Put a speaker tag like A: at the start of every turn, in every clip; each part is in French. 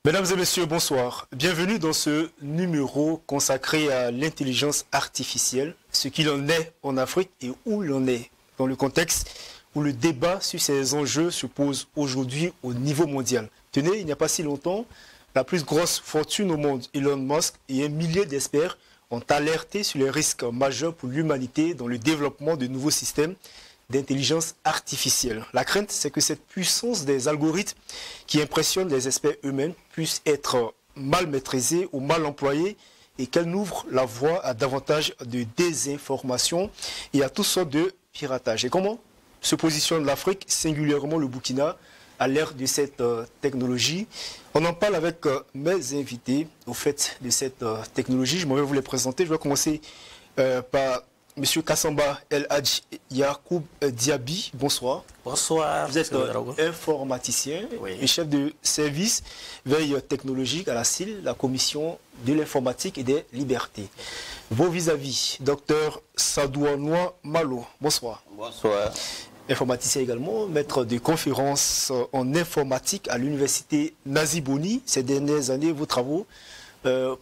A: Mesdames et messieurs, bonsoir. Bienvenue dans ce numéro consacré à l'intelligence artificielle, ce qu'il en est en Afrique et où l'on est, dans le contexte où le débat sur ces enjeux se pose aujourd'hui au niveau mondial. Tenez, il n'y a pas si longtemps, la plus grosse fortune au monde, Elon Musk, et un millier d'experts ont alerté sur les risques majeurs pour l'humanité dans le développement de nouveaux systèmes d'intelligence artificielle. La crainte, c'est que cette puissance des algorithmes qui impressionnent les experts eux-mêmes puisse être mal maîtrisée ou mal employée et qu'elle n'ouvre la voie à davantage de désinformation et à toutes sortes de piratage. Et comment se positionne l'Afrique, singulièrement le Burkina, à l'ère de cette technologie? On en parle avec mes invités au fait de cette technologie. Je m'en vais vous les présenter. Je vais commencer par Monsieur Kassamba El Hadj Yacoub Diaby. Bonsoir.
B: Bonsoir.
A: Vous êtes informaticien et chef de service veille technologique à la CIL, la Commission de l'informatique et des libertés. Vos vis-à-vis, Dr Sadouanoua Malo. Bonsoir.
B: Bonsoir.
A: Informaticien également, maître de conférences en informatique à l'université Naziboni. Ces dernières années, vos travaux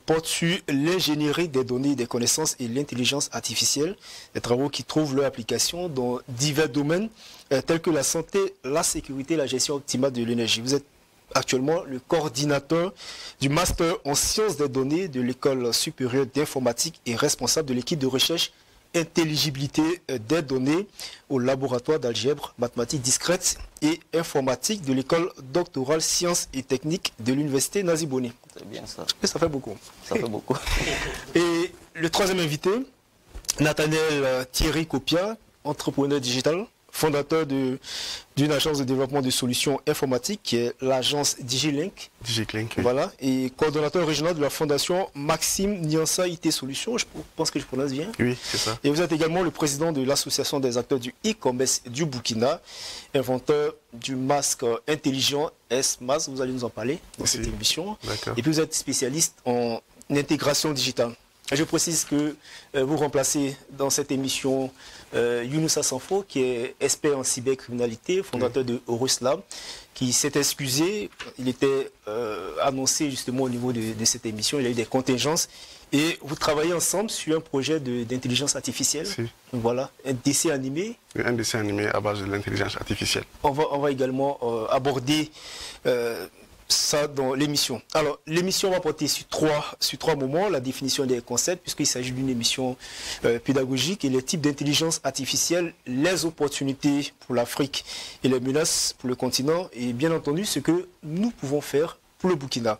A: portent sur l'ingénierie des données, des connaissances et l'intelligence artificielle. Des travaux qui trouvent leur application dans divers domaines tels que la santé, la sécurité et la gestion optimale de l'énergie. Vous êtes actuellement le coordinateur du master en sciences des données de l'École supérieure d'informatique et responsable de l'équipe de recherche intelligibilité des données au laboratoire d'algèbre, mathématiques discrètes et informatique de l'école doctorale sciences et techniques de l'université Naziboni.
B: C'est bien ça.
A: Ça fait beaucoup.
B: Ça fait beaucoup.
A: Et le troisième invité, Nathaniel Thierry Copia, entrepreneur digital, fondateur d'une agence de développement de solutions informatiques qui est l'agence DigiLink.
C: DigiLink, oui.
A: Voilà, et coordonnateur régional de la fondation Maxime Niansa IT Solutions, je pense que je prononce bien.
C: Oui, c'est ça.
A: Et vous êtes également le président de l'association des acteurs du e-commerce du Burkina, inventeur du masque intelligent S-Mask, vous allez nous en parler dans cette émission. Et puis vous êtes spécialiste en intégration digitale. Je précise que vous remplacez dans cette émission Younoussa Sanfo, qui est expert en cybercriminalité, fondateur de Horus Lab, qui s'est excusé. Il était annoncé justement au niveau de cette émission. Il y a eu des contingences. Et vous travaillez ensemble sur un projet d'intelligence artificielle. Si. Voilà, un dessin animé.
C: Un dessin animé à base de l'intelligence artificielle.
A: On va également aborder ça dans l'émission. Alors, l'émission va porter sur trois moments. La définition des concepts, puisqu'il s'agit d'une émission pédagogique, et les types d'intelligence artificielle, les opportunités pour l'Afrique et les menaces pour le continent, et bien entendu, ce que nous pouvons faire pour le Burkina.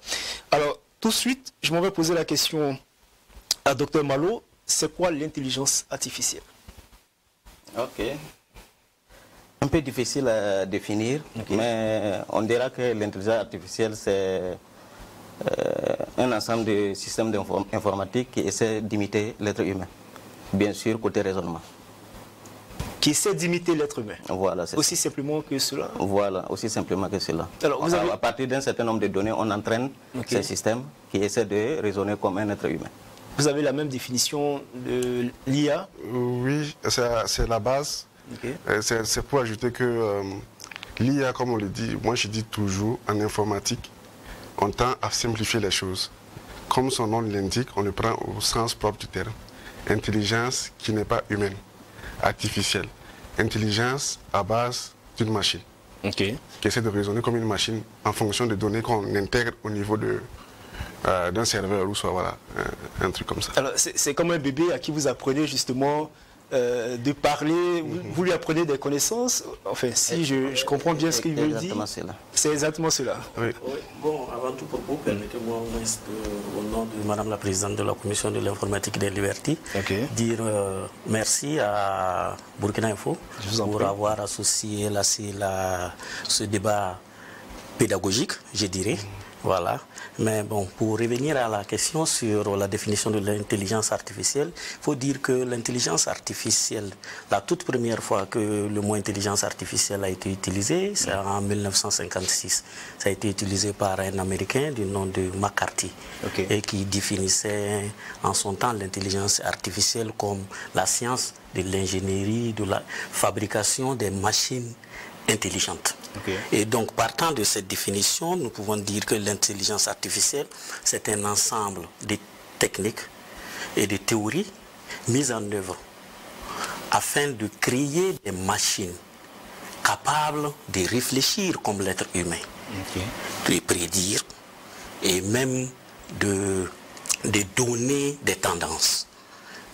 A: Alors, tout de suite, je m'en vais poser la question à Dr Malo. C'est quoi l'intelligence artificielle?
B: Ok. Un peu difficile à définir, mais on dira que l'intelligence artificielle, c'est un ensemble de systèmes informatiques qui essaient d'imiter l'être humain. Bien sûr, côté raisonnement.
A: Qui essaie d'imiter l'être humain.
B: Voilà,
A: aussi simplement que cela.
B: Voilà, aussi simplement que cela.
A: Alors, vous avez...
B: À partir d'un certain nombre de données, on entraîne ces systèmes qui essaient de raisonner comme un être humain.
A: Vous avez la même définition de l'IA?
C: Oui, c'est la base. C'est pour ajouter que l'IA, comme on le dit, moi je dis toujours, en informatique, on tend à simplifier les choses. Comme son nom l'indique, on le prend au sens propre du terme. Intelligence qui n'est pas humaine, artificielle. Intelligence à base d'une machine. Qui essaie de raisonner comme une machine en fonction des données qu'on intègre au niveau d'un serveur ou soit voilà, un truc comme ça.
A: Alors c'est comme un bébé à qui vous apprenez justement de parler, vous lui apprenez des connaissances. Enfin, si je comprends bien ce qu'il veut dire, c'est exactement cela.
D: Oui. Bon, avant tout propos, permettez-moi au nom de Madame la Présidente de la Commission de l'informatique et des libertés, dire merci à Burkina Info pour avoir associé ce débat pédagogique, je dirais. Voilà. Mais bon, pour revenir à la question sur la définition de l'intelligence artificielle, il faut dire que l'intelligence artificielle, la toute première fois que le mot intelligence artificielle a été utilisé, c'est en 1956. Ça a été utilisé par un Américain du nom de McCarthy, et qui définissait en son temps l'intelligence artificielle comme la science de l'ingénierie, de la fabrication des machines intelligentes. Et donc, partant de cette définition, nous pouvons dire que l'intelligence artificielle, c'est un ensemble de techniques et de théories mises en œuvre afin de créer des machines capables de réfléchir comme l'être humain, de prédire et même de donner des tendances.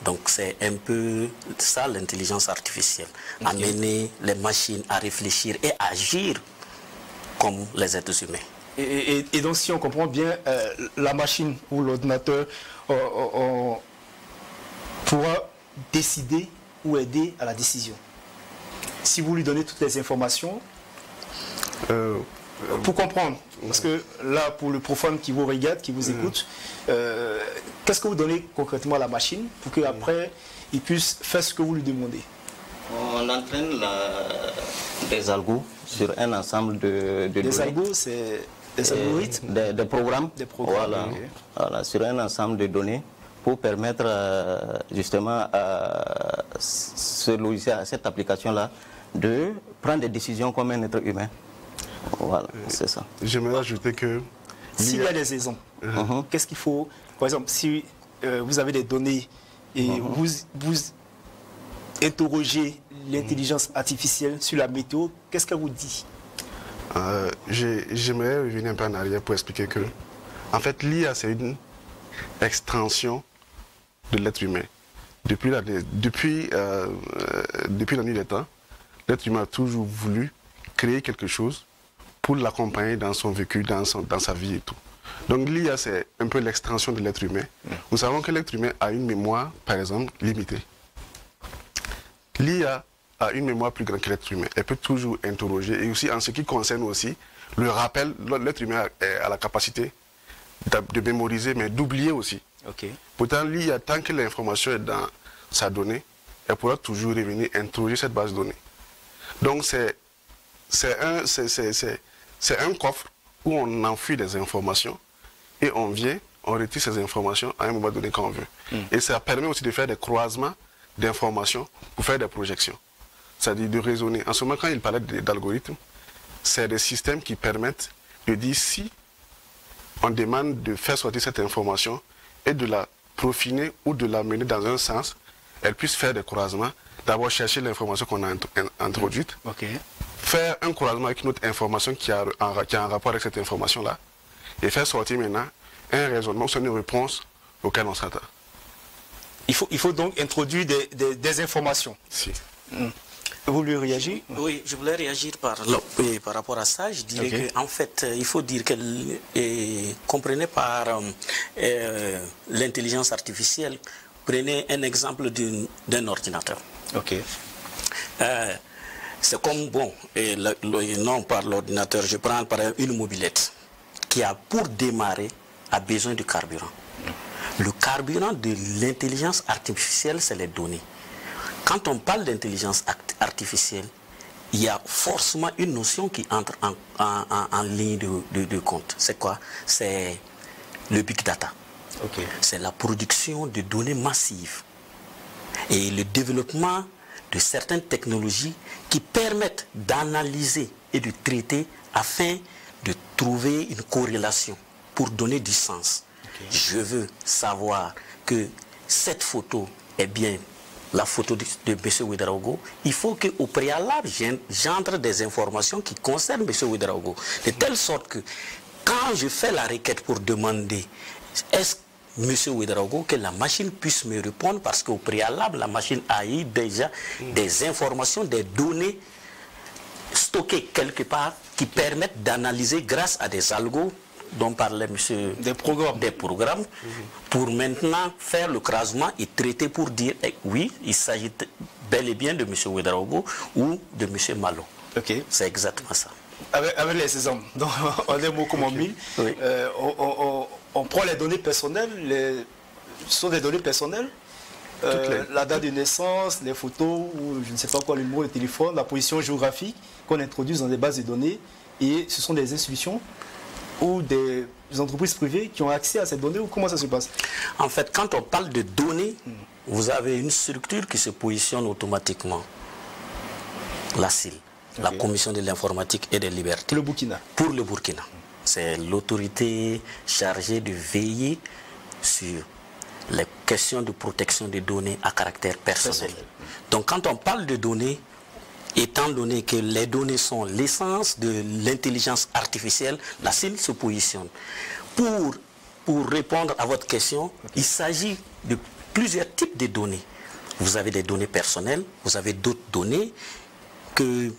D: Donc c'est un peu ça l'intelligence artificielle, amener les machines à réfléchir et à agir comme les êtres humains.
A: Et donc si on comprend bien, la machine ou l'ordinateur pourra décider ou aider à la décision. Si vous lui donnez toutes les informations, pour comprendre, parce que là, pour le profane qui vous regarde, qui vous écoute, qu'est-ce que vous donnez concrètement à la machine pour qu'après, il puisse faire ce que vous lui demandez?
B: On entraîne des algos sur un ensemble de
A: des algos, c'est des algorithmes,
B: des programmes. Voilà, voilà, sur un ensemble de données pour permettre justement à ce logiciel, à cette application-là, de prendre des décisions comme un être humain. Voilà, c'est ça.
C: J'aimerais ajouter que...
A: S'il y a des exemples, qu'est-ce qu'il faut... Par exemple, si vous avez des données et vous interrogez l'intelligence artificielle sur la météo, qu'est-ce qu'elle vous dit?
C: J'aimerais revenir un peu en arrière pour expliquer que, en fait, l'IA, c'est une extension de l'être humain. Depuis la nuit des temps, l'être humain a toujours voulu créer quelque chose pour l'accompagner dans son vécu, dans sa vie et tout. Donc l'IA, c'est un peu l'extension de l'être humain. Nous savons que l'être humain a une mémoire, par exemple, limitée. L'IA a une mémoire plus grande que l'être humain. Elle peut toujours interroger. Et aussi, en ce qui concerne aussi le rappel, l'être humain a la capacité de mémoriser, mais d'oublier aussi. Pourtant, l'IA, tant que l'information est dans sa donnée, elle pourra toujours revenir interroger cette base de données. Donc c'est un coffre où on enfuit des informations et on retire ces informations à un moment donné quand on veut. Et ça permet aussi de faire des croisements d'informations pour faire des projections. C'est-à-dire de raisonner. En ce moment, quand il parlait d'algorithmes, c'est des systèmes qui permettent de dire si on demande de faire sortir cette information et de la profiner ou de la mener dans un sens, elle puisse faire des croisements, d'abord chercher l'information qu'on a introduite, faire un croisement avec une autre information qui a un rapport avec cette information-là, et faire sortir maintenant un raisonnement, c'est une réponse auquel on s'attend.
A: Il faut donc introduire des informations.
C: Si.
A: Vous voulez réagir?
D: Oui, je voulais réagir par rapport à ça. Je dirais qu'en fait, il faut dire que, comprenez par l'intelligence artificielle, prenez un exemple d'un ordinateur. C'est comme, bon, non par l'ordinateur, je prends par exemple une mobilette qui a, pour démarrer, a besoin de carburant. Le carburant de l'intelligence artificielle, c'est les données. Quand on parle d'intelligence artificielle, il y a forcément une notion qui entre en ligne de compte. C'est quoi? C'est le big data. C'est la production de données massives et le développement de certaines technologies qui permettent d'analyser et de traiter afin de trouver une corrélation pour donner du sens. Je veux savoir que cette photo est bien la photo de M. Ouédraogo. Il faut qu'au préalable, j'entre des informations qui concernent M. Ouédraogo. De telle sorte que quand je fais la requête pour demander est-ce M. Ouédraogo, que la machine puisse me répondre, parce qu'au préalable, la machine a eu déjà des informations, des données stockées quelque part qui permettent d'analyser grâce à des algos dont parlait monsieur, des programmes pour maintenant faire le croisement et traiter pour dire oui, il s'agit bel et bien de M. Ouédraogo ou de M. Malo. C'est exactement ça.
A: Avec les exemples, donc on est beaucoup comme en mille. On prend les données personnelles, ce sont des données personnelles, la date de naissance, les photos, ou je ne sais pas quoi, le numéro de téléphone, la position géographique qu'on introduit dans des bases de données, et ce sont des institutions ou des entreprises privées qui ont accès à ces données, ou comment ça se passe?
D: En fait, quand on parle de données, vous avez une structure qui se positionne automatiquement, la CIL. la Commission de l'informatique et des libertés.
A: Pour le Burkina.
D: Pour le Burkina. C'est l'autorité chargée de veiller sur les questions de protection des données à caractère personnel. Donc quand on parle de données, étant donné que les données sont l'essence de l'intelligence artificielle, la CIL se positionne. Pour répondre à votre question, il s'agit de plusieurs types de données. Vous avez des données personnelles, vous avez d'autres données que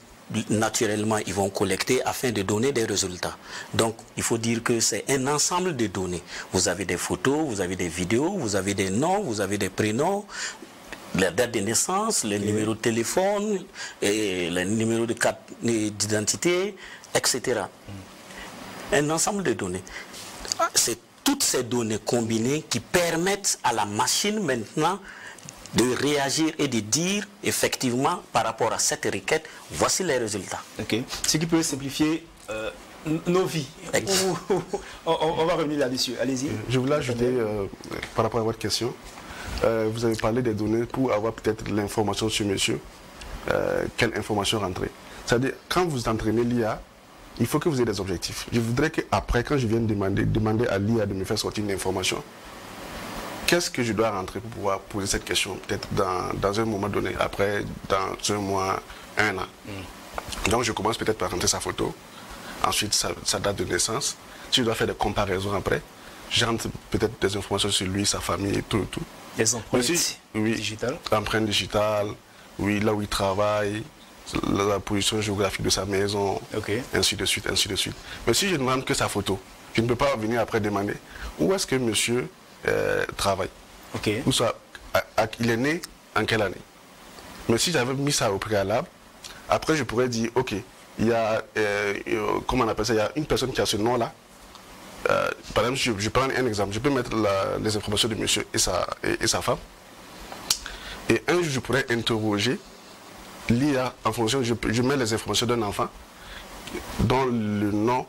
D: naturellement ils vont collecter afin de donner des résultats. Donc il faut dire que c'est un ensemble de données. Vous avez des photos, vous avez des vidéos, vous avez des noms, vous avez des prénoms, la date de naissance, les numéros de téléphone, et les numéros de carte d'identité, etc. Un ensemble de données. C'est toutes ces données combinées qui permettent à la machine maintenant de réagir et de dire effectivement par rapport à cette requête, voici les résultats.
A: Ce qui peut simplifier nos vies. On va revenir là-dessus. Allez-y.
C: Je voulais ajouter par rapport à votre question. Vous avez parlé des données pour avoir peut-être l'information sur monsieur. Quelle information rentrer. C'est-à-dire, quand vous entraînez l'IA, il faut que vous ayez des objectifs. Je voudrais qu'après, quand je viens demander à l'IA de me faire sortir une information, qu'est-ce que je dois rentrer pour pouvoir poser cette question, peut-être dans un moment donné, après, dans un mois, un an. Donc je commence peut-être par rentrer sa photo, ensuite sa date de naissance. Si je dois faire des comparaisons après, je rentre peut-être des informations sur lui, sa famille et tout.
A: Les empreintes digitales.
C: L'empreinte digitale, oui, là où il travaille, la position géographique de sa maison, ainsi de suite, ainsi de suite. Mais si je ne demande que sa photo, je ne peux pas venir après demander où est-ce que monsieur travaille. Où soit, il est né en quelle année. Mais si j'avais mis ça au préalable, après je pourrais dire, ok, il y a, comment on appelle ça, il y a une personne qui a ce nom-là. Par exemple, je prends un exemple, je peux mettre les informations de monsieur et sa femme. Et un jour, je pourrais interroger l'IA en fonction, je mets les informations d'un enfant dont le nom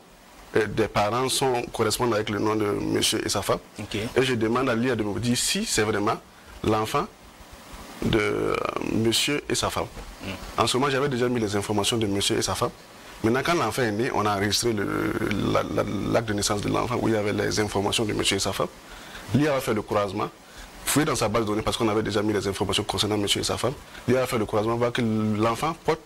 C: des parents correspondent avec le nom de monsieur et sa femme. Et je demande à l'IA de me dire si c'est vraiment l'enfant de monsieur et sa femme. En ce moment, j'avais déjà mis les informations de monsieur et sa femme. Maintenant, quand l'enfant est né, on a enregistré l'acte de naissance de l'enfant où il y avait les informations de monsieur et sa femme. L'IA a fait le croisement, fouiller dans sa base de données parce qu'on avait déjà mis les informations concernant monsieur et sa femme. L'IA a fait le croisement, voir que l'enfant porte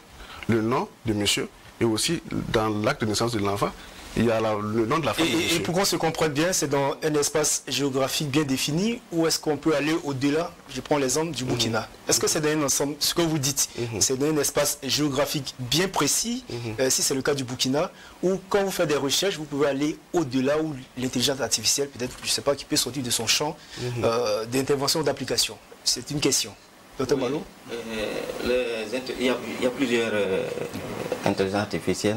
C: le nom de monsieur et aussi dans l'acte de naissance de l'enfant, il y a le nom de la femme.
A: Et pour qu'on se comprenne bien, c'est dans un espace géographique bien défini ou est-ce qu'on peut aller au-delà? Je prends l'exemple du Burkina. Est-ce que c'est dans un ensemble, ce que vous dites, c'est dans un espace géographique bien précis, si c'est le cas du Burkina, ou quand vous faites des recherches, vous pouvez aller au-delà où l'intelligence artificielle, peut-être, je ne sais pas, qui peut sortir de son champ d'intervention ou d'application? C'est une question. Docteur Malo?
B: Il y a plusieurs intelligences artificielles.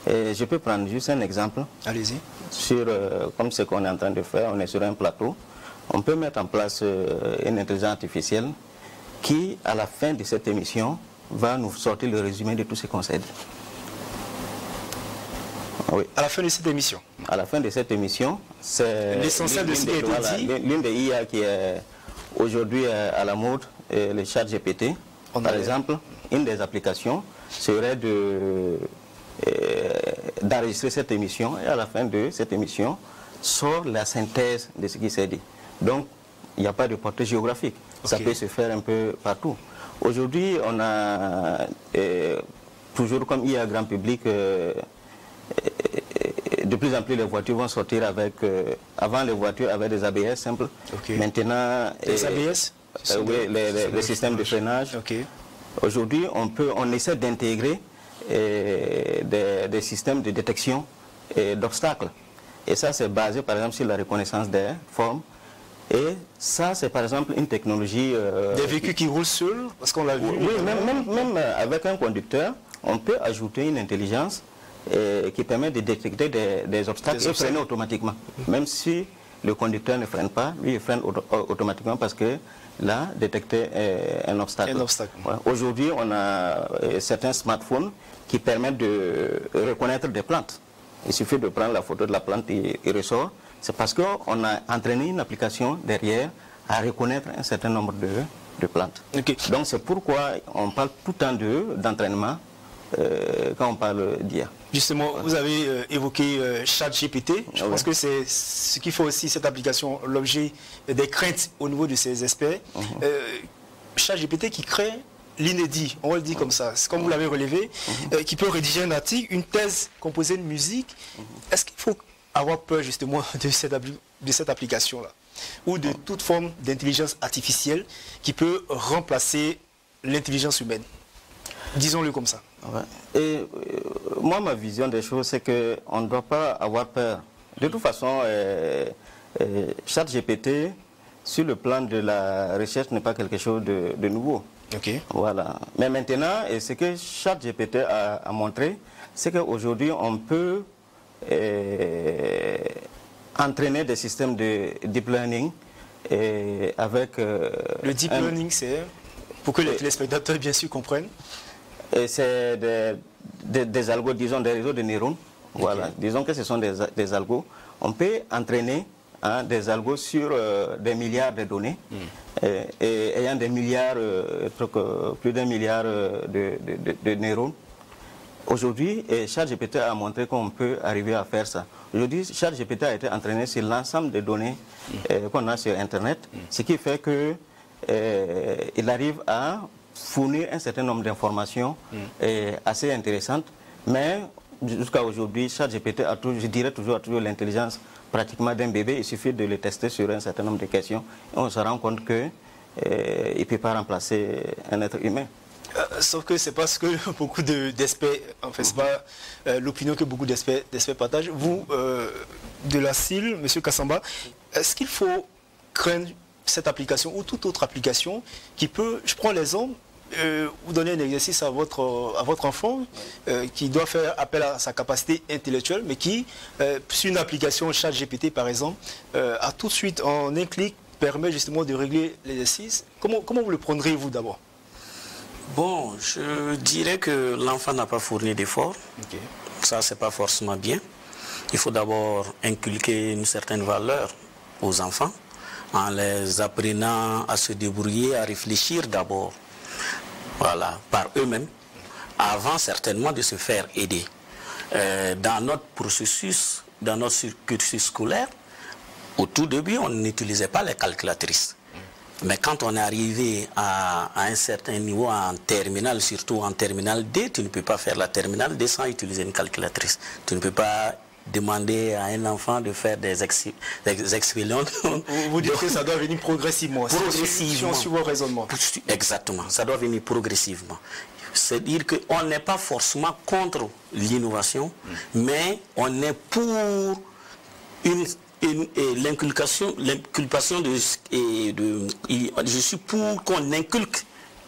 B: Et je peux prendre juste un exemple.
A: Allez-y.
B: Comme ce qu'on est en train de faire, on est sur un plateau. On peut mettre en place une intelligence artificielle qui, à la fin de cette émission, va nous sortir le résumé de tout ce qu'on s'est dit.
A: Oui. À la fin de cette émission?
B: À la fin de cette émission, c'est
A: l'essentiel de ce qui est dit.
B: L'une des IA qui est aujourd'hui à la mode, le ChatGPT, par exemple, une des applications serait d'enregistrer cette émission et à la fin de cette émission sort la synthèse de ce qui s'est dit. Donc il n'y a pas de portée géographique, ça peut se faire un peu partout. Aujourd'hui on a toujours comme il y a grand public, de plus en plus les voitures vont sortir avec, avant les voitures avaient des ABS simples, maintenant
A: les ABS
B: oui, les systèmes de freinage. Aujourd'hui on essaie d'intégrer des systèmes de détection d'obstacles. Et ça, c'est basé, par exemple, sur la reconnaissance des formes. Et ça, c'est, par exemple, une technologie...
A: des véhicules qui roulent seuls, parce qu'on l'a vu.
B: Oui, même avec un conducteur, on peut ajouter une intelligence qui permet de détecter des obstacles et freiner automatiquement. Même si le conducteur ne freine pas, lui, il freine automatiquement parce que là, détecter un obstacle. Voilà. Aujourd'hui, on a certains smartphones qui permettent de reconnaître des plantes. Il suffit de prendre la photo de la plante et il ressort. C'est parce qu'on a entraîné une application derrière à reconnaître un certain nombre de plantes. Donc c'est pourquoi on parle tout le temps d'entraînement quand on parle d'IA.
A: Justement, vous avez évoqué ChatGPT. Je pense que c'est ce qui fait aussi cette application l'objet des craintes au niveau de ces experts. ChatGPT qui crée l'inédit, on va le dire comme ça, c'est comme vous l'avez relevé, qui peut rédiger un article, une thèse, composer une musique. Est-ce qu'il faut avoir peur justement de cette application-là, ou de toute forme d'intelligence artificielle qui peut remplacer l'intelligence humaine? Disons-le comme ça.
B: Ouais. Et moi, ma vision des choses, c'est qu'on ne doit pas avoir peur. De toute façon, ChatGPT, sur le plan de la recherche, n'est pas quelque chose de nouveau.
A: Okay.
B: Voilà. Mais maintenant, et ce que ChatGPT a montré, c'est qu'aujourd'hui, on peut entraîner des systèmes de deep learning avec...
A: le deep learning, c'est, pour que les téléspectateurs bien sûr comprennent,
B: c'est des algos, disons des réseaux de neurones. Okay. Voilà. Disons que ce sont des algos. On peut entraîner des algos sur des milliards de données et ayant des milliards, plus d'un milliard de neurones. Aujourd'hui, ChatGPT a montré qu'on peut arriver à faire ça. Aujourd'hui, ChatGPT a été entraîné sur l'ensemble des données qu'on a sur Internet, ce qui fait qu'il arrive à fournir un certain nombre d'informations assez intéressantes. Mais jusqu'à aujourd'hui, ChatGPT a toujours, je dirais toujours l'intelligence pratiquement d'un bébé. Il suffit de le tester sur un certain nombre de questions et on se rend compte qu'il ne peut pas remplacer un être humain.
A: Sauf que c'est pas ce que beaucoup d'experts, en fait, c'est pas l'opinion que beaucoup d'experts partagent. Vous, de la CIL, M. Kassamba, est-ce qu'il faut craindre cette application ou toute autre application qui peut, je prends l'exemple, vous donner un exercice à votre enfant qui doit faire appel à sa capacité intellectuelle, mais qui, sur une application ChatGPT par exemple, a tout de suite en un clic permet justement de régler l'exercice. Comment vous le prendrez vous d'abord?
D: Bon, je dirais que l'enfant n'a pas fourni d'efforts. Okay. Ça, c'est pas forcément bien. Il faut d'abord inculquer une certaine valeur aux enfants en les apprenant à se débrouiller, à réfléchir d'abord. Voilà, par eux-mêmes, avant certainement de se faire aider. Dans notre processus, dans notre cursus scolaire, au tout début, on n'utilisait pas les calculatrices. Mais quand on est arrivé à un certain niveau en terminale, surtout en terminale D, tu ne peux pas faire la terminale D sans utiliser une calculatrice. Tu ne peux pas demander à un enfant de faire des expériences.
A: Vous dites que ça doit venir progressivement.
D: Progressivement.
A: Sur vos raisonnements.
D: Exactement, ça doit venir progressivement. C'est-à-dire qu'on n'est pas forcément contre l'innovation, mais on est pour l'inculpation je suis pour qu'on inculque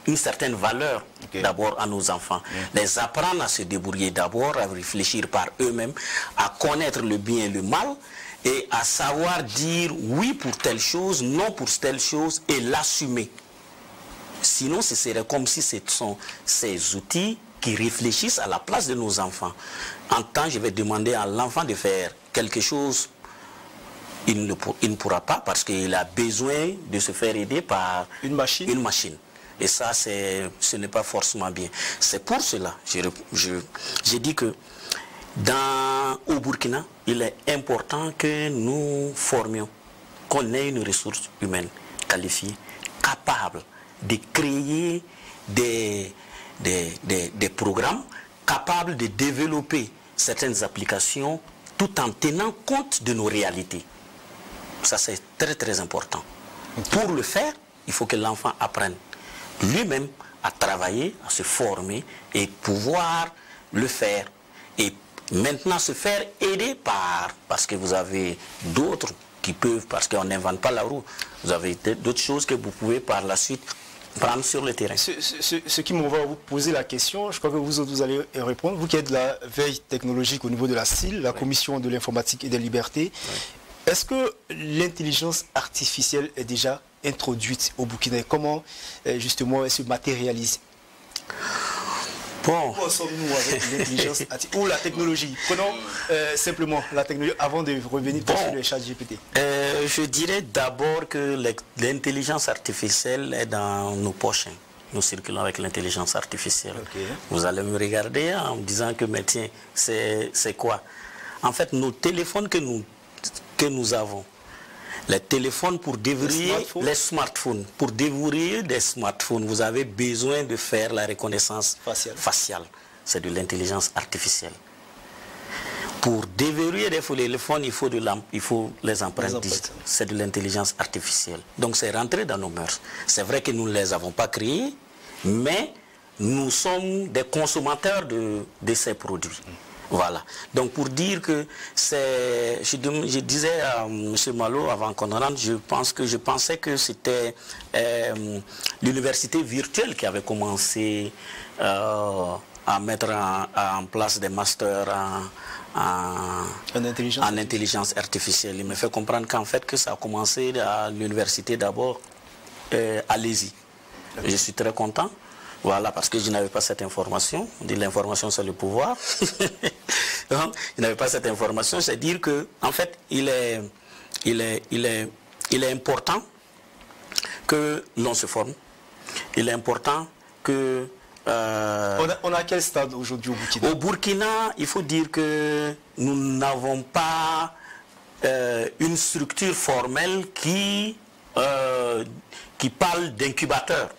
D: une certaine valeur d'abord à nos enfants, les apprendre à se débrouiller d'abord, à réfléchir par eux-mêmes, à connaître le bien et le mal et à savoir dire oui pour telle chose, non pour telle chose et l'assumer. Sinon, ce serait comme si ce sont ces outils qui réfléchissent à la place de nos enfants. En temps, je vais demander à l'enfant de faire quelque chose, il ne pourra pas parce qu'il a besoin de se faire aider par
A: une machine.
D: Et ça, ce n'est pas forcément bien. C'est pour cela, j'ai dit que au Burkina, il est important que nous formions, qu'on ait une ressource humaine qualifiée, capable de créer des programmes, capables de développer certaines applications tout en tenant compte de nos réalités. Ça, c'est très très important. Pour le faire, il faut que l'enfant apprenne lui-même à travailler, à se former et pouvoir le faire. Et maintenant se faire aider parce que vous avez d'autres qui peuvent, parce qu'on n'invente pas la roue. Vous avez d'autres choses que vous pouvez par la suite prendre sur le terrain.
A: Ce qui m'envoie vous poser la question, je crois que vous allez répondre, vous qui êtes de la veille technologique au niveau de la CIL, la Commission de l'informatique et des libertés, est-ce que l'intelligence artificielle est déjà introduite au Burkina? Comment justement elle se matérialise?
D: Bon.
A: Où sommes-nous avec l'intelligence artificielle ou la technologie? Prenons simplement la technologie avant de revenir sur le ChatGPT.
D: Je dirais d'abord que l'intelligence artificielle est dans nos poches. nous circulons avec l'intelligence artificielle. Vous allez me regarder en me disant que, mais tiens, c'est quoi? En fait, nos téléphones que nous avons, les téléphones pour déverrouiller les smartphones, pour déverrouiller des smartphones, vous avez besoin de faire la reconnaissance faciale. C'est de l'intelligence artificielle. Pour déverrouiller des téléphones, il faut les empreintes digitales. C'est de l'intelligence artificielle. Donc c'est rentré dans nos mœurs. C'est vrai que nous ne les avons pas créés, mais nous sommes des consommateurs de ces produits. Voilà. Donc pour dire que c'est... Je disais à M. Malo avant qu'on rentre, je pensais que c'était l'université virtuelle qui avait commencé à mettre en place des masters en intelligence artificielle. Il me fait comprendre qu'en fait que ça a commencé à l'université d'abord à Lézy. Je suis très content. Voilà, parce que je n'avais pas cette information. On dit l'information c'est le pouvoir. Donc, je n'avais pas cette information. C'est dire que en fait il est important que l'on se forme. Il est important que
A: on a quel stade aujourd'hui au Burkina?
D: Au Burkina, il faut dire que nous n'avons pas une structure formelle qui parle d'incubateur.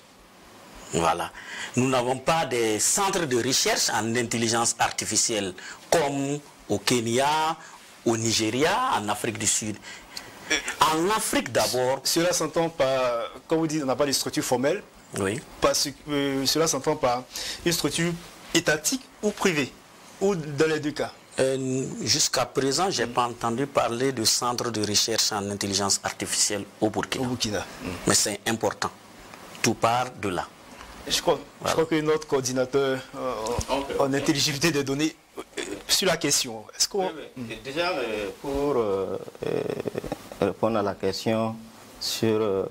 D: Voilà. Nous n'avons pas des centres de recherche en intelligence artificielle comme au Kenya, au Nigeria, en Afrique du Sud. En Afrique d'abord...
A: Cela s'entend par, comme vous dites, on n'a pas de structure formelle.
D: Oui.
A: Parce que cela s'entend par une structure étatique ou privée, ou dans les deux cas.
D: Jusqu'à présent, je n'ai pas entendu parler de centre de recherche en intelligence artificielle au Burkina. Mais c'est important. Tout part de là.
A: Je crois que notre coordinateur en intelligibilité des données, sur la question, est-ce qu'on...
B: Déjà, pour répondre à la question sur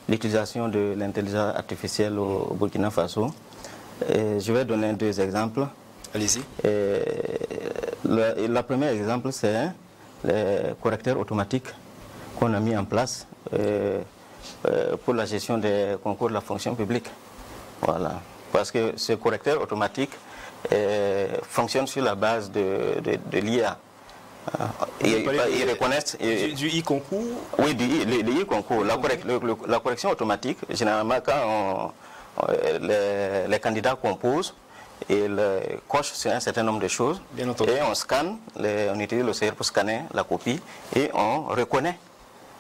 B: l'utilisation de l'intelligence artificielle au Burkina Faso, je vais donner deux exemples.
A: Allez-y.
B: Le premier exemple, c'est le correcteur automatique qu'on a mis en place pour la gestion des concours de la fonction publique. Voilà. Parce que ce correcteur automatique fonctionne sur la base de l'IA. Ils reconnaissent...
A: Du e-concours?
B: Oui, le e-concours. La correction automatique, généralement, quand les candidats composent, ils cochent sur un certain nombre de choses.
A: Bien entendu.
B: Et on scanne, on utilise le CR pour scanner la copie et on reconnaît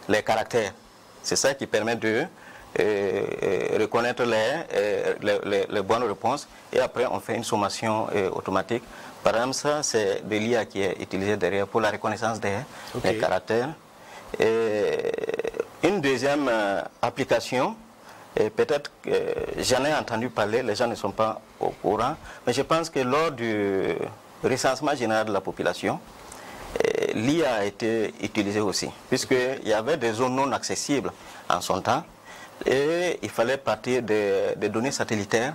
B: les caractères. C'est ça qui permet de reconnaître les bonnes réponses et après on fait une sommation automatique. Par exemple, ça c'est de l'IA qui est utilisé derrière pour la reconnaissance des caractères. Et une deuxième application, peut-être que j'en ai entendu parler, les gens ne sont pas au courant, mais je pense que lors du recensement général de la population, l'IA a été utilisée aussi, puisqu'il y avait des zones non accessibles en son temps, et il fallait partir des données satellitaires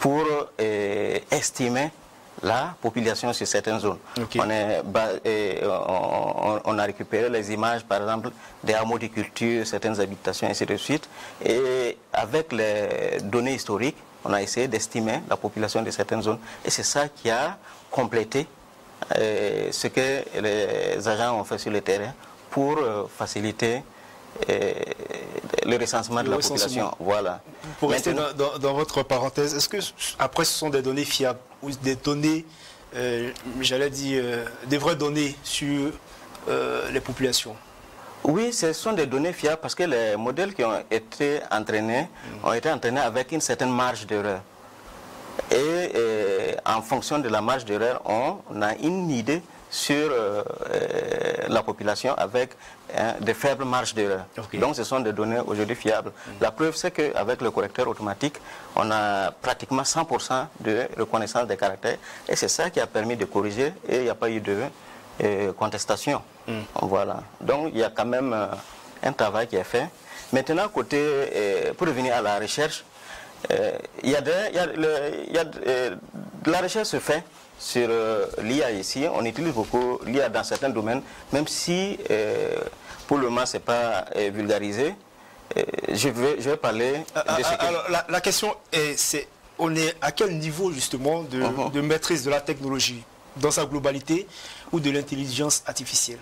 B: pour estimer la population sur certaines zones. On a récupéré les images, par exemple, des hameaux de culture, certaines habitations, ainsi de suite, et avec les données historiques, on a essayé d'estimer la population de certaines zones, et c'est ça qui a complété ce que les agents ont fait sur le terrain pour faciliter le recensement de la population. Voilà.
A: Pour rester dans votre parenthèse, est-ce que après ce sont des données fiables ou des données, j'allais dire, des vraies données sur les populations?
B: Oui, ce sont des données fiables parce que les modèles qui ont été entraînés avec une certaine marge d'erreur. Et en fonction de la marge d'erreur, on a une idée sur la population avec de faibles marges d'erreur. Donc ce sont des données aujourd'hui fiables. La preuve, c'est qu'avec le correcteur automatique, on a pratiquement 100% de reconnaissance des caractères. Et c'est ça qui a permis de corriger et il n'y a pas eu de contestation. Voilà. Donc il y a quand même un travail qui est fait. Maintenant, pour revenir à la recherche, la recherche se fait sur l'IA ici. On utilise beaucoup l'IA dans certains domaines, même si pour le moment ce n'est pas vulgarisé. je vais parler de ce que...
A: Alors, la question est, on est à quel niveau justement de maîtrise de la technologie, dans sa globalité, ou de l'intelligence artificielle?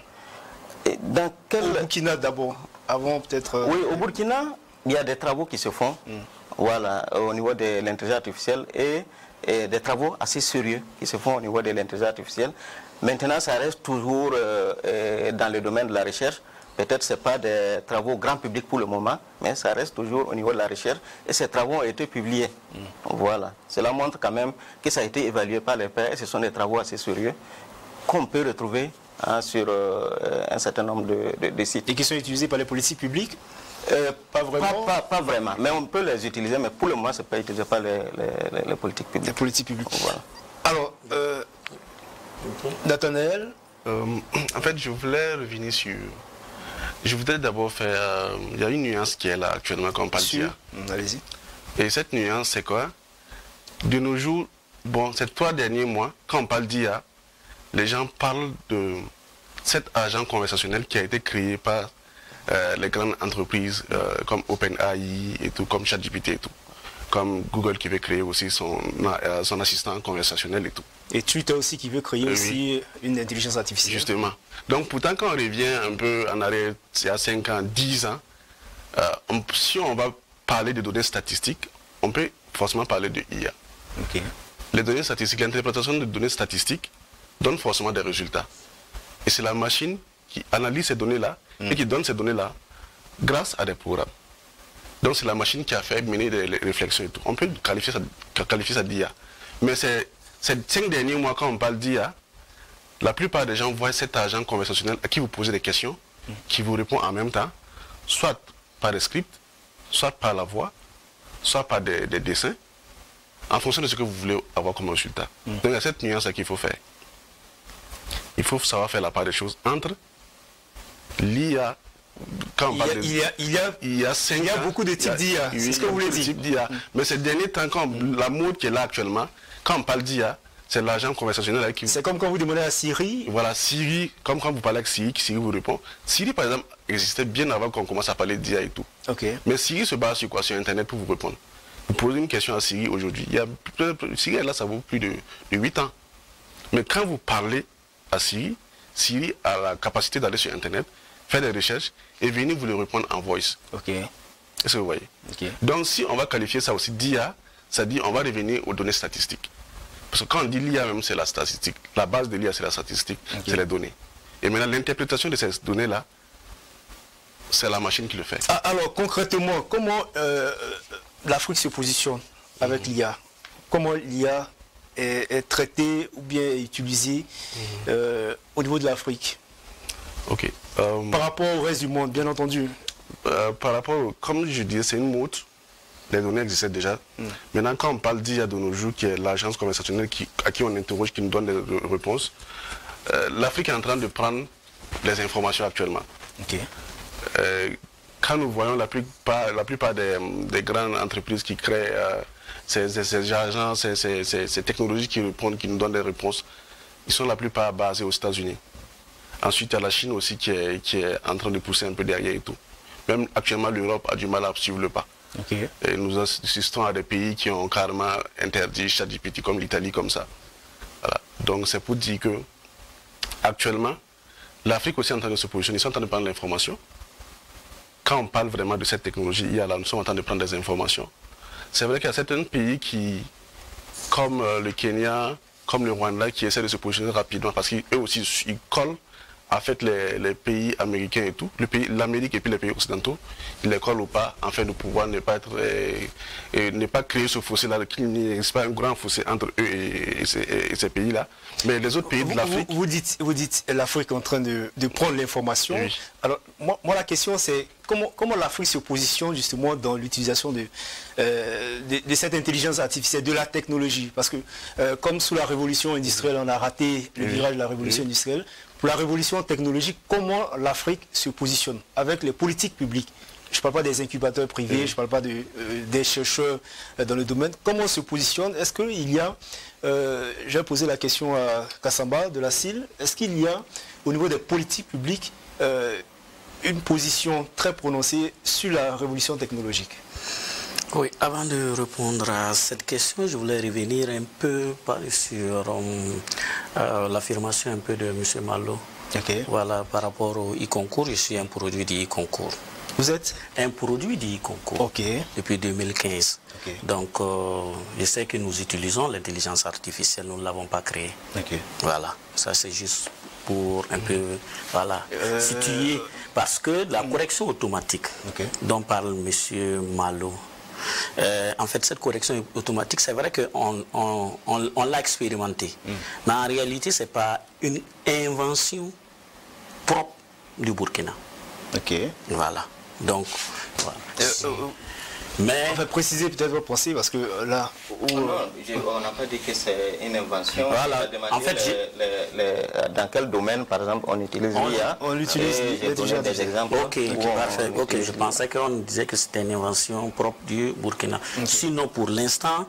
B: Et dans quel...
A: Au Burkina d'abord, avant peut-être...
B: Oui, au Burkina, il y a des travaux qui se font, voilà, au niveau de l'intelligence artificielle, et des travaux assez sérieux qui se font au niveau de l'intelligence artificielle. Maintenant, ça reste toujours dans le domaine de la recherche. Peut-être ce n'est pas des travaux grand public pour le moment, mais ça reste toujours au niveau de la recherche. Et ces travaux ont été publiés. Voilà. Cela montre quand même que ça a été évalué par les pairs. Ce sont des travaux assez sérieux qu'on peut retrouver sur un certain nombre de sites.
A: Et qui sont utilisés par les politiques publiques? Pas vraiment.
B: Pas vraiment, mais on peut les utiliser, mais pour le moment, ce n'est pas utilisé par les politiques publiques.
A: Les politiques publiques.
B: Voilà.
A: Alors, Nathanaël,
C: en fait, je voulais revenir sur... Je voudrais d'abord faire... il y a une nuance qui est là actuellement, quand on parle d'IA.
A: Allez-y.
C: Et cette nuance, c'est quoi? De nos jours, bon, ces 3 derniers mois, quand on parle d'IA, les gens parlent de cet agent conversationnel qui a été créé par les grandes entreprises comme OpenAI et tout, comme ChatGPT et tout. Comme Google qui veut créer aussi son assistant conversationnel et tout.
A: Et Twitter aussi qui veut créer aussi une intelligence artificielle.
C: Justement. Donc pourtant quand on revient un peu en arrière, il y a 5 ans, 10 ans, si on va parler de données statistiques, on peut forcément parler de IA.
A: Okay.
C: Les données statistiques, l'interprétation de données statistiques donne forcément des résultats. Et c'est la machine qui analyse ces données-là et qui donne ces données-là grâce à des programmes. Donc c'est la machine qui a fait mener des réflexions et tout. On peut qualifier ça d'IA. Mais ces 5 derniers mois, quand on parle d'IA, la plupart des gens voient cet agent conversationnel à qui vous posez des questions, qui vous répond en même temps, soit par des scripts, soit par la voix, soit par des dessins, en fonction de ce que vous voulez avoir comme résultat. Donc il y a cette nuance qu'il faut faire. Il faut savoir faire la part des choses entre l'IA.
A: Il y a beaucoup de types d'IA, c'est ce que vous voulez dire.
C: Mais ces derniers temps, la mode qui est là actuellement, quand on parle d'IA, c'est l'agent conversationnel avec qui...
A: C'est comme quand vous demandez à Siri.
C: Voilà, Siri, comme quand vous parlez avec Siri, Siri vous répond. Siri, par exemple, existait bien avant qu'on commence à parler d'IA et tout.
A: Okay.
C: Mais Siri se base sur quoi? Sur Internet pour vous répondre. Vous posez une question à Siri aujourd'hui. Siri, là, ça vaut plus de 8 ans. Mais quand vous parlez à Siri, Siri a la capacité d'aller sur Internet, faire des recherches et venir vous le répondre en voice.
A: Ok.
C: Est-ce que vous voyez?
A: Okay.
C: Donc si on va qualifier ça aussi d'IA, ça dit on va revenir aux données statistiques. Parce que quand on dit l'IA même, c'est la statistique. La base de l'IA, c'est la statistique, c'est les données. Et maintenant, l'interprétation de ces données-là, c'est la machine qui le fait.
A: Alors concrètement, comment l'Afrique se positionne avec l'IA? Comment l'IA est traitée ou bien utilisée au niveau de l'Afrique?
C: Ok.
A: Par rapport au reste du monde, bien entendu.
C: Par rapport, comme je disais, c'est une mode. Les données existaient déjà. Maintenant, quand on parle d'IA de nos jours, qui est l'agence conversationnelle à qui on interroge, qui nous donne des réponses, l'Afrique est en train de prendre les informations actuellement.
A: Okay.
C: Quand nous voyons la plupart des grandes entreprises qui créent ces agences, ces technologies qui nous donnent des réponses, ils sont la plupart basés aux États-Unis. Ensuite, il y a la Chine aussi qui est en train de pousser un peu derrière et tout. Même actuellement, l'Europe a du mal à suivre le pas.
A: Okay.
C: Et nous assistons à des pays qui ont carrément interdit ChatGPT, comme l'Italie, comme ça. Voilà. Donc c'est pour dire que actuellement, l'Afrique aussi est en train de se positionner, ils sont en train de prendre l'information. Quand on parle vraiment de cette technologie, nous sommes en train de prendre des informations. C'est vrai qu'il y a certains pays qui, comme le Kenya, comme le Rwanda, qui essaient de se positionner rapidement parce qu'eux aussi, ils collent en fait les pays américains et tout, l'Amérique et puis les pays occidentaux, ils les collent ou pas, afin de pouvoir ne pas créer ce fossé-là, qu'il n'y ait pas un grand fossé entre eux et ces pays-là. Mais les autres pays de l'Afrique...
A: Vous dites l'Afrique est en train de prendre l'information. Oui. Alors, moi, la question, c'est comment l'Afrique se positionne justement dans l'utilisation de cette intelligence artificielle, de la technologie? Parce que, comme sous la révolution industrielle, on a raté le virage de la révolution industrielle, pour la révolution technologique, comment l'Afrique se positionne avec les politiques publiques? Je ne parle pas des incubateurs privés, je ne parle pas des chercheurs dans le domaine. Comment on se positionne? Est-ce qu'il y a, j'ai posé la question à Kassamba de la CIL, est-ce qu'il y a au niveau des politiques publiques une position très prononcée sur la révolution technologique.
D: Oui, avant de répondre à cette question, je voulais revenir un peu sur l'affirmation un peu de M. Malo.
A: Okay.
D: Voilà, par rapport au e-concours, je suis un produit du e-concours.
A: Vous êtes
D: un produit du e-concours depuis 2015. Donc, je sais que nous utilisons l'intelligence artificielle, nous ne l'avons pas créée. Voilà, ça c'est juste pour un peu situer. Parce que la correction automatique dont parle M. Malo, en fait, cette correction automatique, c'est vrai qu'on l'a expérimenté. Mais en réalité, ce n'est pas une invention propre du Burkina. Voilà. Donc, voilà.
B: Mais...
A: On va préciser peut-être vos pensées parce que là...
B: on n'a pas dit que c'est une invention.
D: Voilà.
B: En fait, dans quel domaine, par exemple, on utilise l'IA?
A: On l'utilise.
B: J'ai donné des exemples.
D: Parfait. Je pensais qu'on disait que c'était une invention propre du Burkina. Sinon, pour l'instant,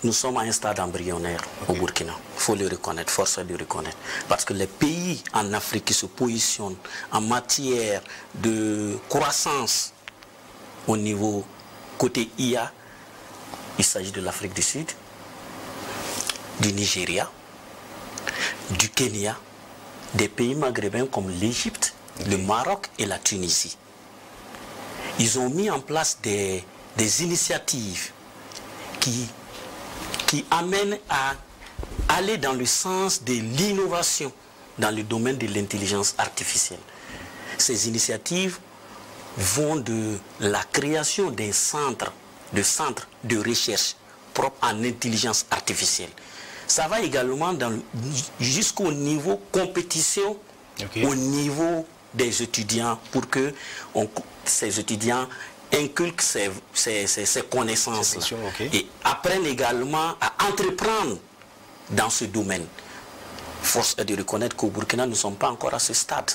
D: nous sommes à un stade embryonnaire au Burkina. Il faut le reconnaître, force est de le reconnaître. Parce que les pays en Afrique qui se positionnent en matière de croissance au niveau côté IA, il s'agit de l'Afrique du Sud, du Nigeria, du Kenya, des pays maghrébins comme l'Égypte, le Maroc et la Tunisie. Ils ont mis en place des initiatives qui amènent à aller dans le sens de l'innovation dans le domaine de l'intelligence artificielle. Ces initiatives vont de la création d'un centre de recherche propre en intelligence artificielle. Ça va également jusqu'au niveau compétition, au niveau des étudiants, pour que ces étudiants inculquent ces connaissances-là et apprennent également à entreprendre dans ce domaine. Force est de reconnaître qu'au Burkina, nous ne sommes pas encore à ce stade.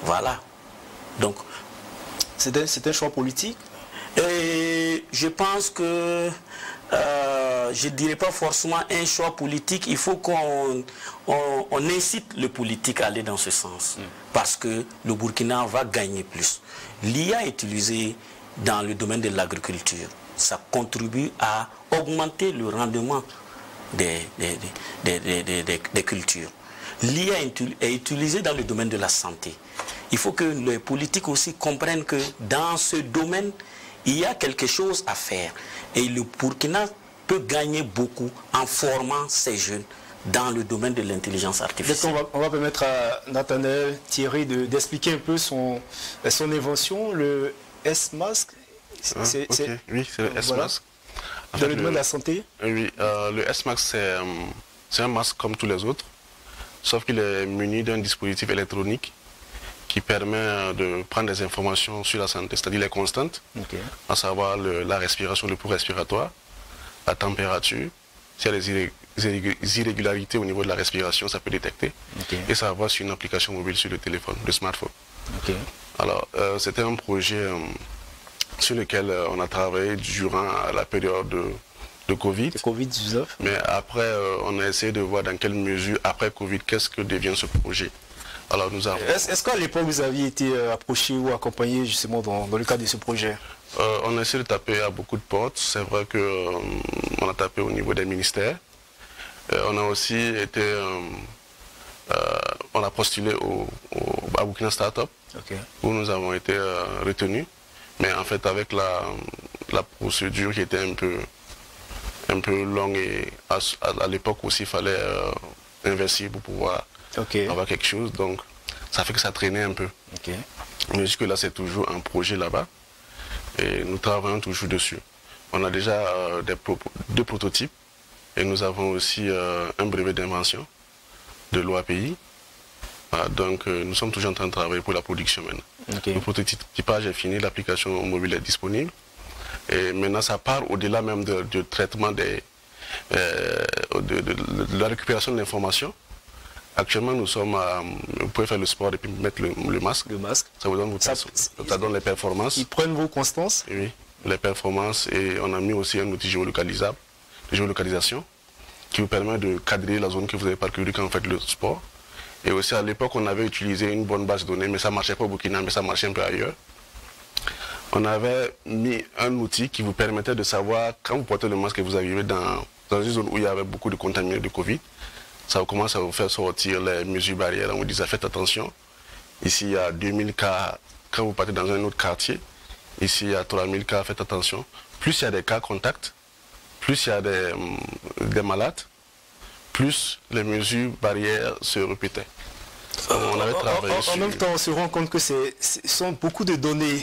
D: Voilà. Donc,
A: c'est un choix politique?
D: Et je pense que je ne dirais pas forcément un choix politique. Il faut qu'on incite le politique à aller dans ce sens. Parce que le Burkina va gagner plus. L'IA utilisée dans le domaine de l'agriculture, ça contribue à augmenter le rendement des cultures. L'IA est utilisée dans le domaine de la santé. Il faut que les politiques aussi comprennent que dans ce domaine, il y a quelque chose à faire. Et le Burkina peut gagner beaucoup en formant ces jeunes dans le domaine de l'intelligence artificielle.
A: On va permettre à Nathanaël Thierry d'expliquer un peu son invention, le S-Mask.
C: Oui, c'est le S-Mask.
A: Dans le domaine de la santé?
C: Oui, le S-Mask, c'est un masque comme tous les autres, sauf qu'il est muni d'un dispositif électronique qui permet de prendre des informations sur la santé, c'est-à-dire les constantes, à savoir la respiration, le pouls respiratoire, la température, s'il y a des irrégularités au niveau de la respiration, ça peut détecter, et ça va sur une application mobile sur le téléphone, le smartphone. Alors, c'était un projet sur lequel on a travaillé durant la période de Covid.
A: Covid-19.
C: Mais après, on a essayé de voir dans quelle mesure, après Covid, qu'est-ce que devient ce projet. Alors nous avons...
A: Est-ce qu'à l'époque vous aviez été approché ou accompagné justement dans le cadre de ce projet?
C: On a essayé de taper à beaucoup de portes. C'est vrai qu'on a tapé au niveau des ministères. On a aussi été... on a postulé à Burkina Startup, où nous avons été retenus. Mais en fait, avec la procédure qui était un peu longue, et à l'époque aussi, il fallait investir pour pouvoir avoir quelque chose. Donc, ça fait que ça traînait un peu. Mais jusque-là, c'est toujours un projet là-bas. Et nous travaillons toujours dessus. On a déjà deux prototypes. Et nous avons aussi un brevet d'invention de l'OAPI. Donc, nous sommes toujours en train de travailler pour la production maintenant. Le prototypage est fini, l'application mobile est disponible. Et maintenant, ça part au-delà même du traitement de la récupération de l'information. Actuellement, nous sommes vous pouvez faire le sport et puis mettre le masque. Ça vous donne, ça donne les performances.
A: Ils prennent vos constances?
C: Oui, les performances. Et on a mis aussi un outil géolocalisable, de géolocalisation, qui vous permet de cadrer la zone que vous avez parcourue quand vous faites le sport. Et aussi à l'époque, on avait utilisé une bonne base de données, mais ça ne marchait pas au Burkina, mais ça marchait un peu ailleurs. On avait mis un outil qui vous permettait de savoir, quand vous portez le masque et vous arrivez dans une zone où il y avait beaucoup de contaminés de Covid, ça commence à vous faire sortir les mesures barrières. On vous disait faites attention. Ici, il y a 2000 cas quand vous partez dans un autre quartier. Ici, il y a 3000 cas, faites attention. Plus il y a des cas contacts, plus il y a des malades, plus les mesures barrières se répétaient. On avait travaillé
A: en même temps, on se rend compte que ce sont beaucoup de données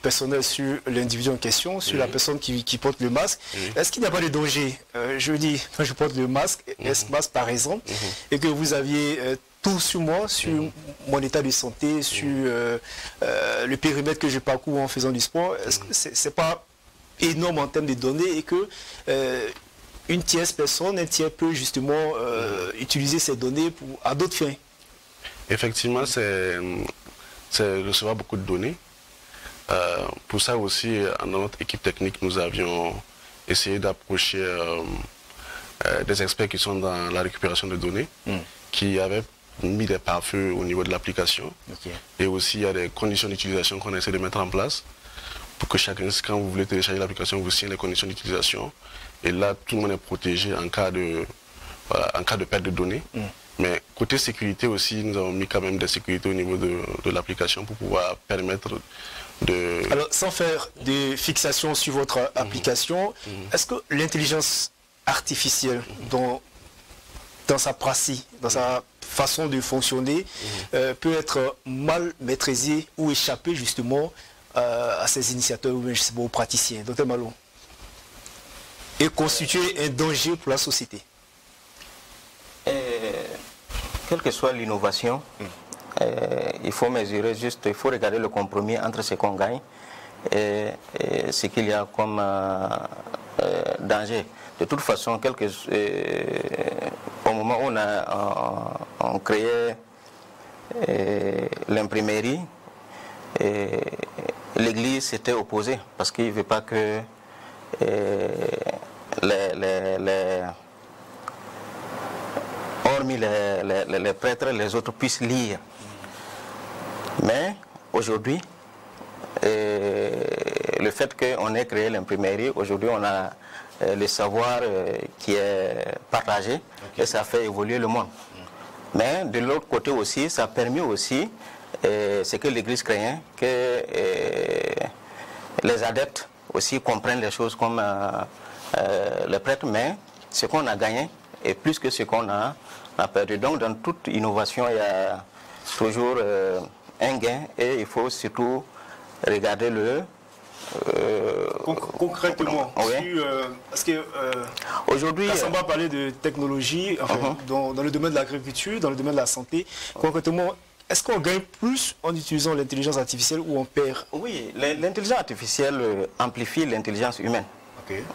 A: personnelles sur l'individu en question, sur la personne qui porte le masque. Est-ce qu'il n'y a pas de danger, je dis, quand je porte le masque, masque par exemple, et que vous aviez tout sur moi, sur mon état de santé, sur le périmètre que je parcours en faisant du sport, est-ce que c'est pas énorme en termes de données et que une tierce personne, un tiers peut justement utiliser ces données à d'autres fins?
C: Effectivement, c'est recevoir beaucoup de données. Pour ça aussi, dans notre équipe technique, nous avions essayé d'approcher des experts qui sont dans la récupération de données, qui avaient mis des pare-feux au niveau de l'application. Et aussi, il y a des conditions d'utilisation qu'on essaie de mettre en place pour que chacun, quand vous voulez télécharger l'application, vous signez les conditions d'utilisation. Et là, tout le monde est protégé en cas de perte de données. Mais côté sécurité aussi, nous avons mis quand même des sécurités au niveau de l'application pour pouvoir permettre de...
A: Alors, sans faire de fixation sur votre application, est-ce que l'intelligence artificielle, dans sa pratique, dans sa façon de fonctionner, peut être mal maîtrisée ou échapper justement à ces initiateurs ou je sais pas, aux praticiens? Dr Malo. Et constituer un danger pour la société?
B: Quelle que soit l'innovation, il faut mesurer juste, il faut regarder le compromis entre ce qu'on gagne et ce qu'il y a comme danger. De toute façon, au moment où on créait l'imprimerie, l'Église s'était opposée parce qu'il ne veut pas que hormis les prêtres, les autres puissent lire. Mais aujourd'hui, le fait qu'on ait créé l'imprimerie, aujourd'hui on a le savoir qui est partagé et ça fait évoluer le monde. Mais de l'autre côté aussi, ça a permis aussi, ce que l'Église craignait, que les adeptes aussi comprennent les choses comme les prêtres, mais ce qu'on a gagné est plus que ce qu'on a perdu. Donc dans toute innovation, il y a toujours un gain et il faut surtout regarder le...
A: concrètement, parce que aujourd'hui, on va parler de technologie, enfin, dans le domaine de l'agriculture, dans le domaine de la santé. Concrètement, est-ce qu'on gagne plus en utilisant l'intelligence artificielle ou on perd?
B: Oui, l'intelligence artificielle amplifie l'intelligence humaine.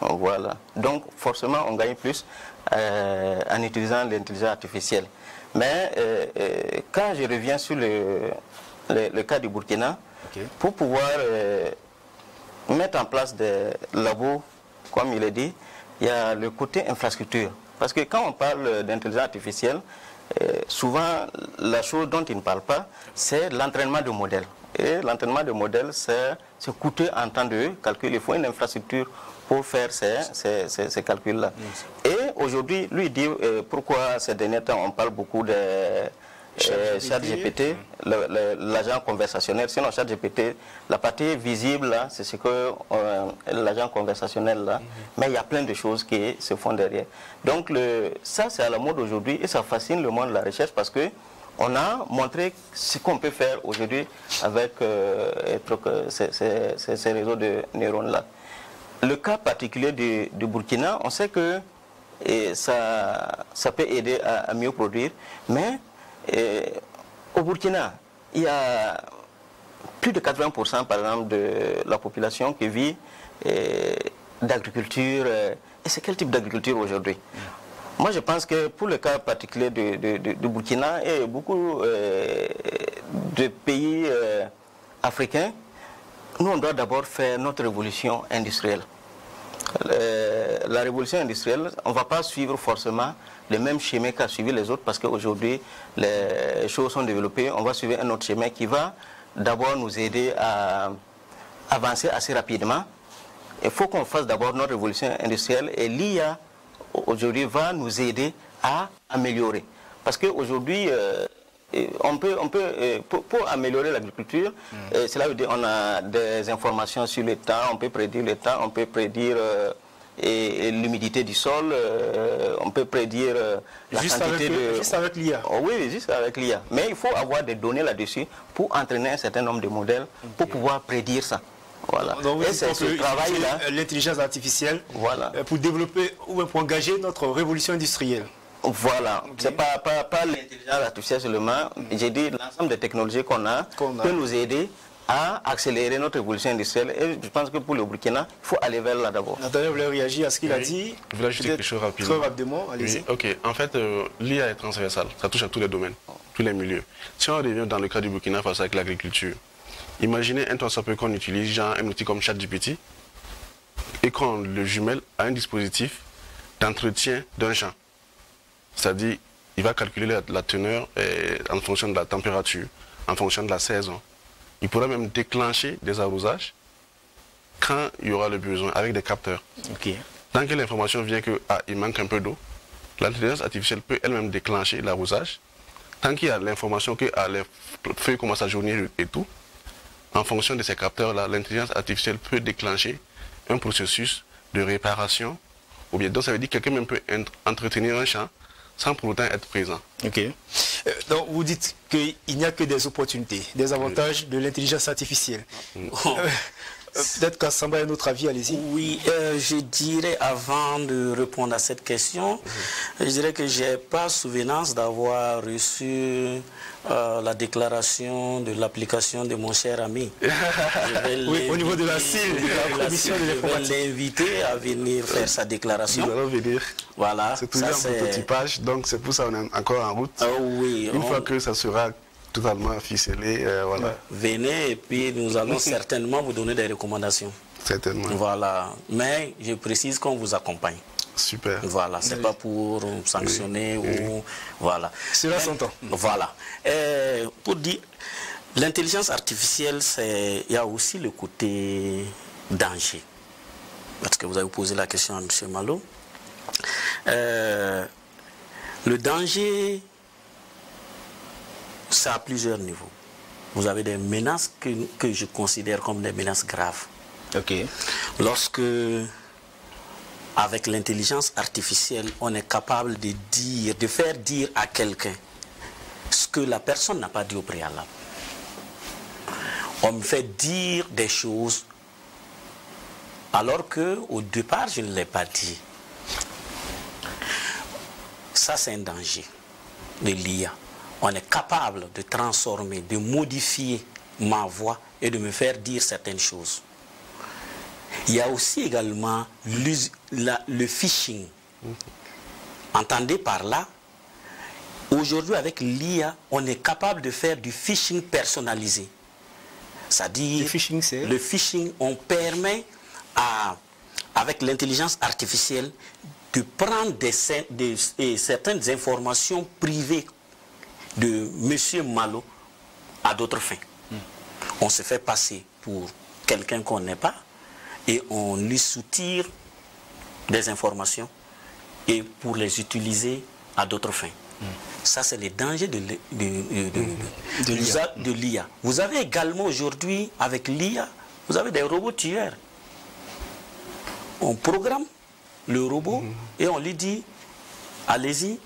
B: Voilà. Donc forcément, on gagne plus en utilisant l'intelligence artificielle. Mais quand je reviens sur le cas du Burkina, pour pouvoir mettre en place des labos, comme il est dit, il y a le côté infrastructure. Parce que quand on parle d'intelligence artificielle, souvent la chose dont il ne parle pas, c'est l'entraînement de modèles. Et l'entraînement de modèles, c'est coûteux en temps de calcul. Il faut une infrastructure pour faire ces calculs-là. Et aujourd'hui, lui dit pourquoi ces derniers temps on parle beaucoup de ChatGPT, l'agent conversationnel. Sinon, ChatGPT, la partie visible, c'est ce que l'agent conversationnel là. Mais il y a plein de choses qui se font derrière. Donc, ça, c'est à la mode aujourd'hui et ça fascine le monde de la recherche parce que on a montré ce qu'on peut faire aujourd'hui avec ces réseaux de neurones-là. Le cas particulier du Burkina, on sait que ça peut aider à mieux produire, mais au Burkina, il y a plus de 80% par exemple de la population qui vit d'agriculture. Et c'est quel type d'agriculture aujourd'hui? Moi je pense que pour le cas particulier du Burkina et beaucoup de pays africains, nous on doit d'abord faire notre révolution industrielle. La révolution industrielle, on ne va pas suivre forcément le même schéma qu'a suivi les autres parce qu'aujourd'hui, les choses sont développées. On va suivre un autre schéma qui va d'abord nous aider à avancer assez rapidement. Il faut qu'on fasse d'abord notre révolution industrielle et l'IA, aujourd'hui, va nous aider à améliorer. Parce qu'aujourd'hui, pour améliorer l'agriculture, cela veut dire qu'on a des informations sur le temps, on peut prédire le temps, on peut prédire l'humidité du sol, on peut prédire la quantité de...
A: Juste avec l'IA.
B: Oh, oui, juste avec l'IA. Mais il faut avoir des données là-dessus pour entraîner un certain nombre de modèles pour pouvoir prédire ça. Voilà.
A: Donc,
B: et c'est ce travail-là,
A: l'intelligence artificielle,
B: voilà,
A: pour développer ou pour engager notre révolution industrielle.
B: Voilà, c'est pas l'intelligence artificielle seulement. J'ai dit l'ensemble des technologies qu'on a peut nous aider à accélérer notre évolution industrielle. Et je pense que pour le Burkina, il faut aller vers là d'abord.
A: Nathalie, vous voulez réagir à ce qu'il a dit?
C: Je voulais ajouter quelque chose rapidement.
A: Très rapidement, allez-y.
C: Oui, ok. En fait, l'IA est transversale. Ça touche à tous les domaines, tous les milieux. Si on revient dans le cas du Burkina Faso avec l'agriculture, imaginez un temps qu'on utilise, genre un outil comme ChatGPT, et qu'on le jumelle à un dispositif d'entretien d'un champ. C'est-à-dire, il va calculer la teneur en fonction de la température, en fonction de la saison. Il pourra même déclencher des arrosages quand il y aura le besoin, avec des capteurs.
A: Okay.
C: Tant que l'information vient qu'il manque un peu d'eau, l'intelligence artificielle peut elle-même déclencher l'arrosage. Tant qu'il y a l'information que les feuilles commencent à jaunir et tout, en fonction de ces capteurs-là, l'intelligence artificielle peut déclencher un processus de réparation. Ou bien, donc ça veut dire que quelqu'un même peut entretenir un champ sans pour autant être présent.
A: Ok. Donc vous dites qu'il n'y a que des opportunités, des avantages de l'intelligence artificielle. Peut-être qu'Assamba a un autre avis, allez-y.
D: Oui, je dirais avant de répondre à cette question, je dirais que je n'ai pas souvenance d'avoir reçu la déclaration de l'application de mon cher ami.
A: Oui, au niveau de la CIL, de la commission de l'informatique.
D: Je vais l'inviter à venir faire sa déclaration.
C: Nous allons venir.
D: Voilà.
C: C'est toujours un prototypage, donc c'est pour ça qu'on est encore en route.
D: Oui,
C: une fois que ça sera totalement ficelé, voilà.
D: Venez et puis nous allons certainement vous donner des recommandations.
C: Certainement.
D: Voilà. Mais je précise qu'on vous accompagne.
C: Super.
D: Voilà, c'est pas pour sanctionner ou... Voilà.
A: Cela s'entend.
D: Voilà. Pour dire, l'intelligence artificielle, il y a aussi le côté danger. Parce que vous avez posé la question à M. Malo. Le danger, c'est à plusieurs niveaux. Vous avez des menaces que je considère comme des menaces graves.
A: Ok.
D: Lorsque, avec l'intelligence artificielle, on est capable de faire dire à quelqu'un ce que la personne n'a pas dit au préalable. On me fait dire des choses alors qu'au départ, je ne l'ai pas dit. Ça, c'est un danger de l'IA. On est capable de transformer, de modifier ma voix et de me faire dire certaines choses. Il y a aussi également le phishing. Entendez par là, aujourd'hui avec l'IA, on est capable de faire du phishing personnalisé. C'est-à-dire, le phishing, on permet avec l'intelligence artificielle de prendre certaines informations privées de M. Malo à d'autres fins. On se fait passer pour quelqu'un qu'on n'est pas et on lui soutire des informations et pour les utiliser à d'autres fins. Ça, c'est les dangers de l'IA. Vous avez également aujourd'hui, avec l'IA, vous avez des robots tueurs. On programme le robot et on lui dit, allez-y,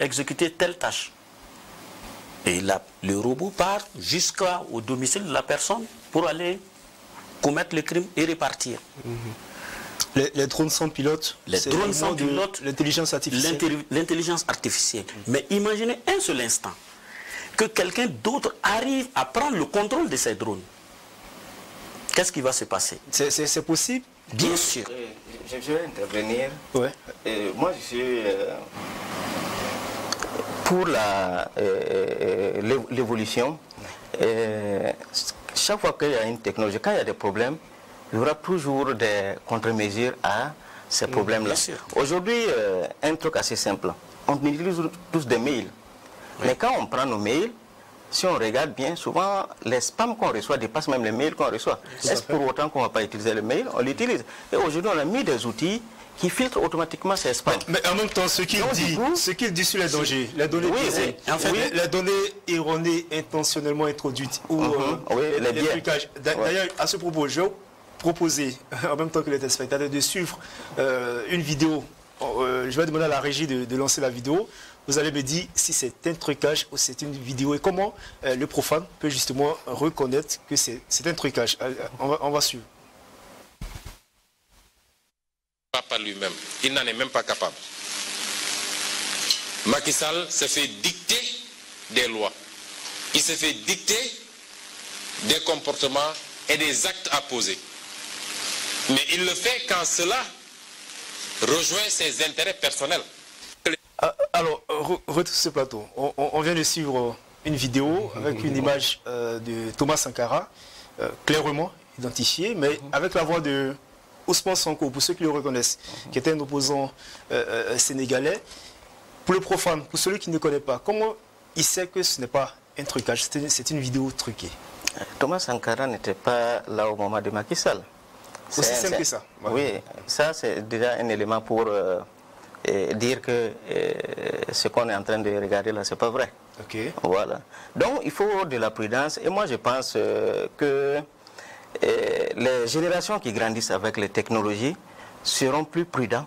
D: exécuter telle tâche. Et le robot part jusqu'au domicile de la personne pour aller commettre le crime et repartir.
A: Les drones sans pilote,
D: les drones sans pilote,
A: l'intelligence artificielle.
D: L'intelligence artificielle. Mais imaginez un seul instant que quelqu'un d'autre arrive à prendre le contrôle de ces drones. Qu'est-ce qui va se passer?
A: C'est possible?
D: Bien sûr.
B: Je vais intervenir.
A: Ouais.
B: Moi, je suis pour l'évolution. Chaque fois qu'il y a une technologie, quand il y a des problèmes, il y aura toujours des contre-mesures à ces problèmes-là. Aujourd'hui, un truc assez simple, on utilise tous des mails. Mais quand on prend nos mails, si on regarde bien, souvent les spams qu'on reçoit dépassent même les mails qu'on reçoit. Est-ce pour autant qu'on ne va pas utiliser le mail? On l'utilise. Et aujourd'hui, on a mis des outils qui filtrent automatiquement ces spams.
A: Mais en même temps, ce qu'il dit sur les dangers, les données biaisées, en fait, les données erronées intentionnellement introduites, ou les trucages. D'ailleurs, à ce propos, je vais proposer, en même temps que les téléspectateurs, de suivre une vidéo. Je vais demander à la régie de lancer la vidéo. Vous allez me dire si c'est un trucage ou c'est une vidéo et comment le profane peut justement reconnaître que c'est un trucage. On va suivre.
E: Pas par lui-même. Il n'en est même pas capable. Macky Sall se fait dicter des lois. Il se fait dicter des comportements et des actes à poser. Mais il le fait quand cela rejoint ses intérêts personnels.
A: Alors, retour sur ce plateau. On vient de suivre une vidéo avec une image de Thomas Sankara, clairement identifiée, mais avec la voix de Ousmane Sonko, pour ceux qui le reconnaissent, qui était un opposant sénégalais. Pour le profane, pour celui qui ne connaît pas, comment il sait que ce n'est pas un trucage, c'est une vidéo truquée?
B: Thomas Sankara n'était pas là au moment de Macky Sall.
A: Aussi simple que ça.
B: Voilà. Oui, ça c'est déjà un élément pour dire que ce qu'on est en train de regarder là, c'est pas vrai.
A: Okay.
B: Voilà. Donc il faut de la prudence et moi je pense que les générations qui grandissent avec les technologies seront plus prudents.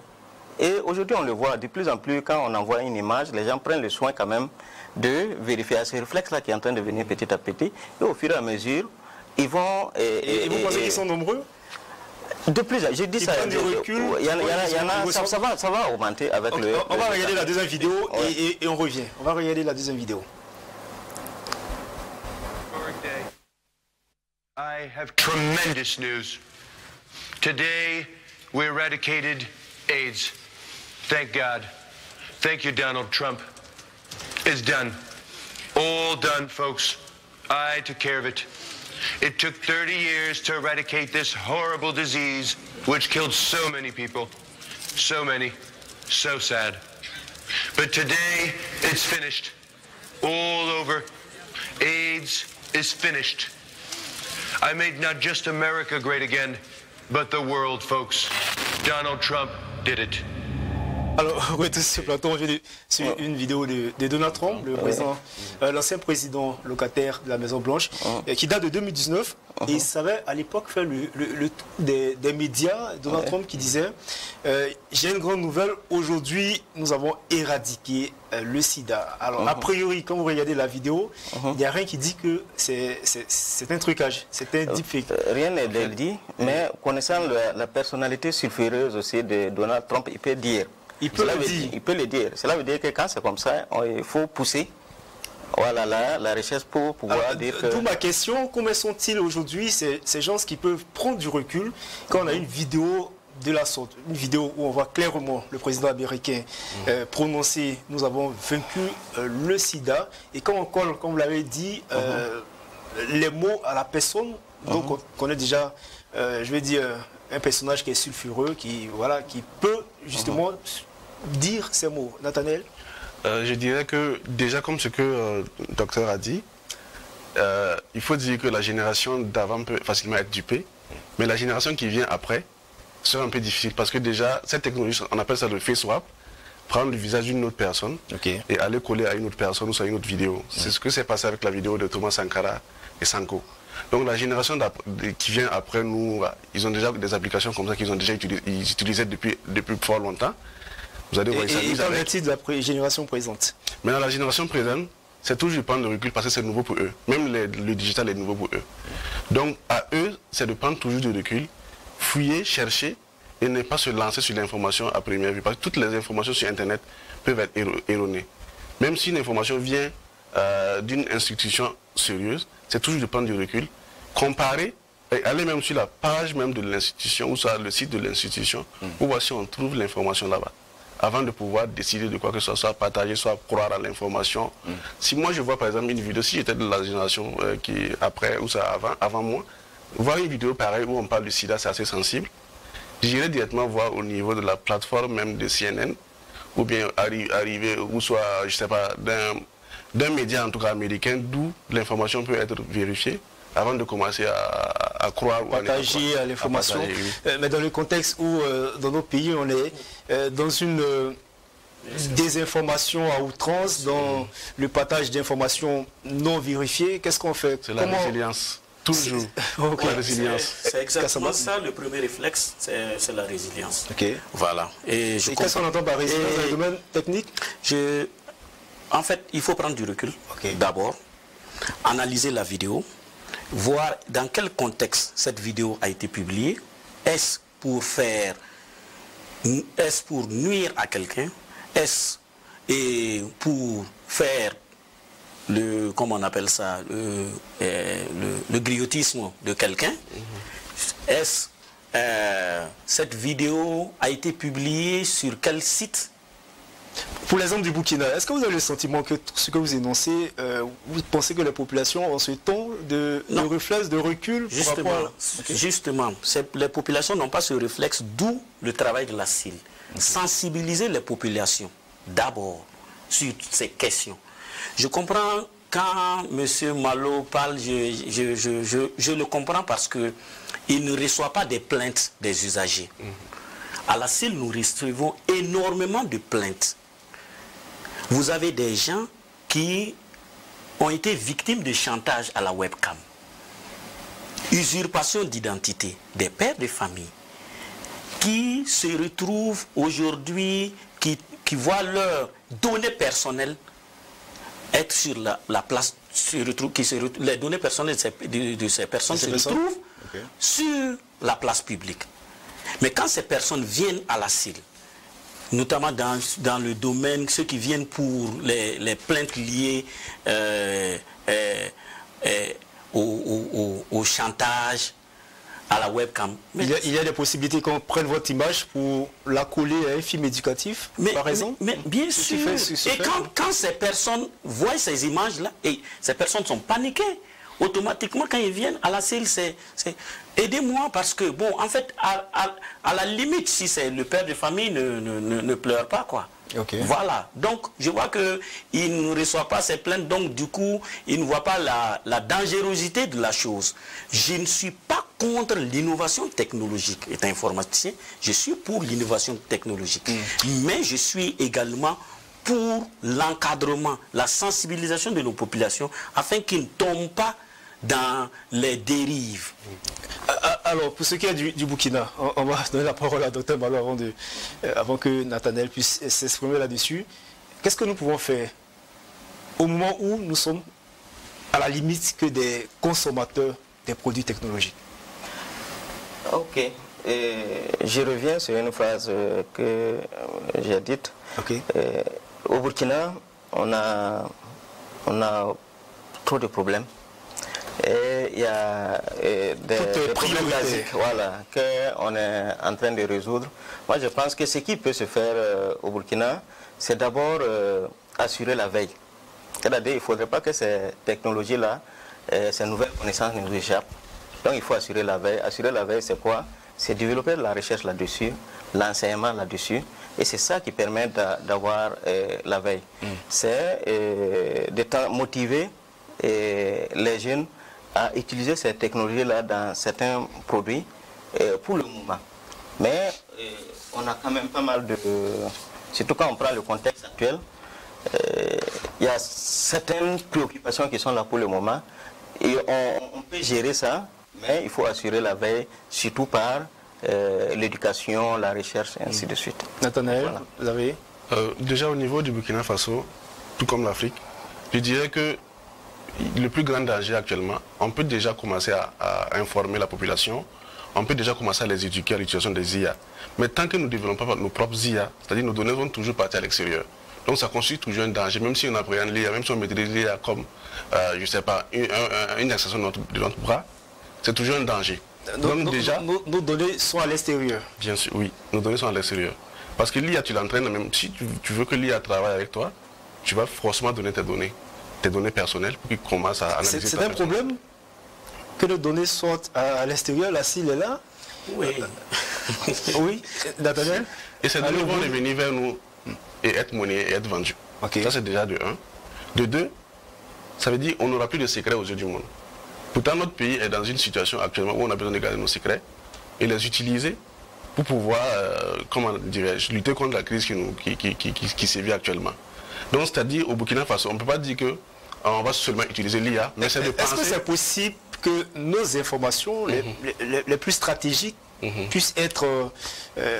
B: Et aujourd'hui on le voit de plus en plus, quand on envoie une image, les gens prennent le soin quand même de vérifier ce réflexe-là qui est en train de venir petit à petit. Et au fur et à mesure, ils vont...
A: Et vous pensez qu'ils sont nombreux?
B: De plus, je dis ça.
A: Du recul,
B: il y en a, ça va augmenter avec le...
A: On va regarder la deuxième vidéo et on revient. On va regarder la deuxième vidéo.
F: I have tremendous news. Today, we eradicated AIDS. Thank God. Thank you, Donald Trump. It's done. All done, folks. I took care of it. It took 30 years to eradicate this horrible disease, which killed so many people. So many. So sad. But today, it's finished. All over. AIDS is finished. I made not just America great again, but the world, folks. Donald Trump did it.
A: Alors, retour sur ce plateau, on vient sur une vidéo de Donald Trump, l'ancien président locataire de la Maison Blanche, qui date de 2019. Et il savait à l'époque faire le tour des médias, Donald Trump qui disait j'ai une grande nouvelle, aujourd'hui nous avons éradiqué le sida. Alors a priori, quand vous regardez la vidéo, il n'y a rien qui dit que c'est un trucage, c'est un deepfake.
B: Rien n'est dit, mais connaissant la personnalité sulfureuse aussi de Donald Trump, il peut dire. Il peut le dire. Cela veut dire que quand c'est comme ça, il faut pousser voilà, la recherche pour pouvoir dire que...
A: D'où ma question, combien sont-ils aujourd'hui ces gens qui peuvent prendre du recul quand on a une vidéo de la sorte, une vidéo où on voit clairement le président américain prononcer « Nous avons vaincu le sida » et quand on colle, comme vous l'avez dit, les mots à la personne, donc on connaît déjà, je vais dire, un personnage qui est sulfureux, qui peut justement dire ces mots. Nathanaël?
C: Je dirais que déjà comme ce que le docteur a dit, il faut dire que la génération d'avant peut facilement être dupée, mais la génération qui vient après sera un peu difficile parce que déjà cette technologie, on appelle ça le face swap, prendre le visage d'une autre personne et aller coller à une autre personne ou sur une autre vidéo. C'est ce que s'est passé avec la vidéo de Thomas Sankara et Sanko. Donc la génération qui vient après nous, ils ont déjà des applications comme ça qu'ils ont déjà utilisées depuis fort longtemps. Vous allez voir ça.
A: Et qu'en est-il de la génération présente?
C: Maintenant, la génération présente, c'est toujours de prendre le recul parce que c'est nouveau pour eux. Même le digital est nouveau pour eux. Donc, à eux, c'est de prendre toujours du recul, fouiller, chercher et ne pas se lancer sur l'information à première vue. Parce que toutes les informations sur Internet peuvent être erronées. Même si une information vient d'une institution sérieuse, c'est toujours de prendre du recul, comparer et aller même sur la page même de l'institution ou sur le site de l'institution pour voir si on trouve l'information là-bas, avant de pouvoir décider de quoi que ce soit partager, soit croire à l'information. Si moi je vois par exemple une vidéo, si j'étais de la génération qui après ou ça avant moi, voir une vidéo pareille où on parle du sida, c'est assez sensible. J'irai directement voir au niveau de la plateforme même de CNN, ou bien arriver, ou soit, je sais pas, d'un média en tout cas américain, d'où l'information peut être vérifiée, avant de commencer à croire ou
A: partager l'information. Mais dans le contexte où, dans nos pays, on est dans une désinformation à outrance, dans le partage d'informations non vérifiées, qu'est-ce qu'on fait?
C: C'est la résilience. Toujours.
A: Okay.
C: La résilience.
D: C'est exactement ça, le premier réflexe, c'est la résilience.
A: Okay.
D: Voilà. Et
A: qu'est-ce qu'on entend par résilience dans le domaine technique?
D: En fait, il faut prendre du recul.
A: Okay.
D: D'abord, analyser la vidéo, voir dans quel contexte cette vidéo a été publiée. Est-ce pour nuire à quelqu'un? Est-ce pour faire comment on appelle ça, le griotisme de quelqu'un? Est-ce cette vidéo a été publiée sur quel site?
A: Pour l'exemple du Burkina, est-ce que vous avez le sentiment que ce que vous énoncez, vous pensez que la population ont ce ton de réflexe, de recul?
D: Justement, les populations n'ont pas ce réflexe, d'où le travail de la CIL. Sensibiliser les populations, d'abord, sur ces questions. Je comprends quand M. Malo parle, je le comprends parce qu'il ne reçoit pas des plaintes des usagers. À la CIL, nous recevons énormément de plaintes. Vous avez des gens qui ont été victimes de chantage à la webcam, usurpation d'identité, des pères de famille, qui se retrouvent aujourd'hui, qui voient leurs données personnelles être sur la place, les données personnelles de ces personnes se retrouvent sur la place publique. Mais quand ces personnes viennent à la CIL, notamment dans le domaine, ceux qui viennent pour les plaintes liées au chantage, à la webcam.
A: Il y a des possibilités qu'on prenne votre image pour la coller à un film éducatif, par exemple?
D: Mais bien sûr. Et quand ces personnes voient ces images-là, et ces personnes sont paniquées, automatiquement, quand ils viennent à la CIL, c'est aidez-moi parce que, bon, en fait, à la limite, si c'est le père de famille, ne pleure pas, quoi.
A: Okay.
D: Voilà. Donc, je vois qu'il ne reçoit pas ces plaintes, donc, du coup, il ne voit pas la dangerosité de la chose. Je ne suis pas contre l'innovation technologique. Étant informaticien, je suis pour l'innovation technologique. Mais je suis également pour l'encadrement, la sensibilisation de nos populations, afin qu'ils ne tombent pas dans les dérives.
A: Alors, pour ce qui est du Burkina, on va donner la parole à Dr Malo avant que Nathanaël puisse s'exprimer là-dessus. Qu'est-ce que nous pouvons faire au moment où nous sommes à la limite que des consommateurs des produits technologiques?
B: Ok. Je reviens sur une phrase que j'ai dite.
A: Okay.
B: Au Burkina, on a trop de problèmes. Et il y a des problèmes basiques, voilà, qu'on est en train de résoudre. Moi, je pense que ce qui peut se faire au Burkina, c'est d'abord assurer la veille. C'est-à-dire qu'il ne faudrait pas que ces technologies-là, ces nouvelles connaissances nous échappent. Donc, il faut assurer la veille. Assurer la veille, c'est quoi? C'est développer la recherche là-dessus, l'enseignement là-dessus. Et c'est ça qui permet d'avoir la veille. C'est de motiver les jeunes à utiliser ces technologies-là dans certains produits pour le moment. Mais on a quand même pas mal de... Surtout quand on prend le contexte actuel, il y a certaines préoccupations qui sont là pour le moment. Et on peut gérer ça, mais il faut assurer la veille, surtout par l'éducation, la recherche, et ainsi de suite.
A: Nathanaël,
B: voilà.
A: Vous avez...
C: Déjà au niveau du Burkina Faso, tout comme l'Afrique, je dirais que le plus grand danger actuellement, on peut déjà commencer à informer la population, on peut déjà commencer à les éduquer à l'utilisation des IA. Mais tant que nous ne développons pas nos propres IA, c'est-à-dire nos données vont toujours partir à l'extérieur. Donc ça constitue toujours un danger, même si on appréhende l'IA, même si on maîtrise l'IA comme, je ne sais pas, une extension de notre bras, c'est toujours un danger. Donc déjà,
A: nos données sont à l'extérieur.
C: Bien sûr, oui, nos données sont à l'extérieur. Parce que l'IA, tu l'entraînes, même si tu veux que l'IA travaille avec toi, tu vas forcément donner tes données personnelles pour qu'il commence à analyser.
A: C'est un problème? que nos données soient à l'extérieur, la CIL est là.
D: Oui.
A: Oui, Nathaniel.
C: Et ces données vont revenir vers nous et être monnayées et être vendues. Ça, c'est déjà de 1. De 2, ça veut dire qu'on n'aura plus de secrets aux yeux du monde. Pourtant, notre pays est dans une situation actuellement où on a besoin de garder nos secrets et les utiliser pour pouvoir, comment dirais-je, lutter contre la crise qui sévit actuellement. Donc, c'est-à-dire, au Burkina Faso, on ne peut pas dire qu'on va seulement utiliser l'IA, mais c'est de penser...
A: Est-ce que c'est possible que nos informations les plus stratégiques puissent être,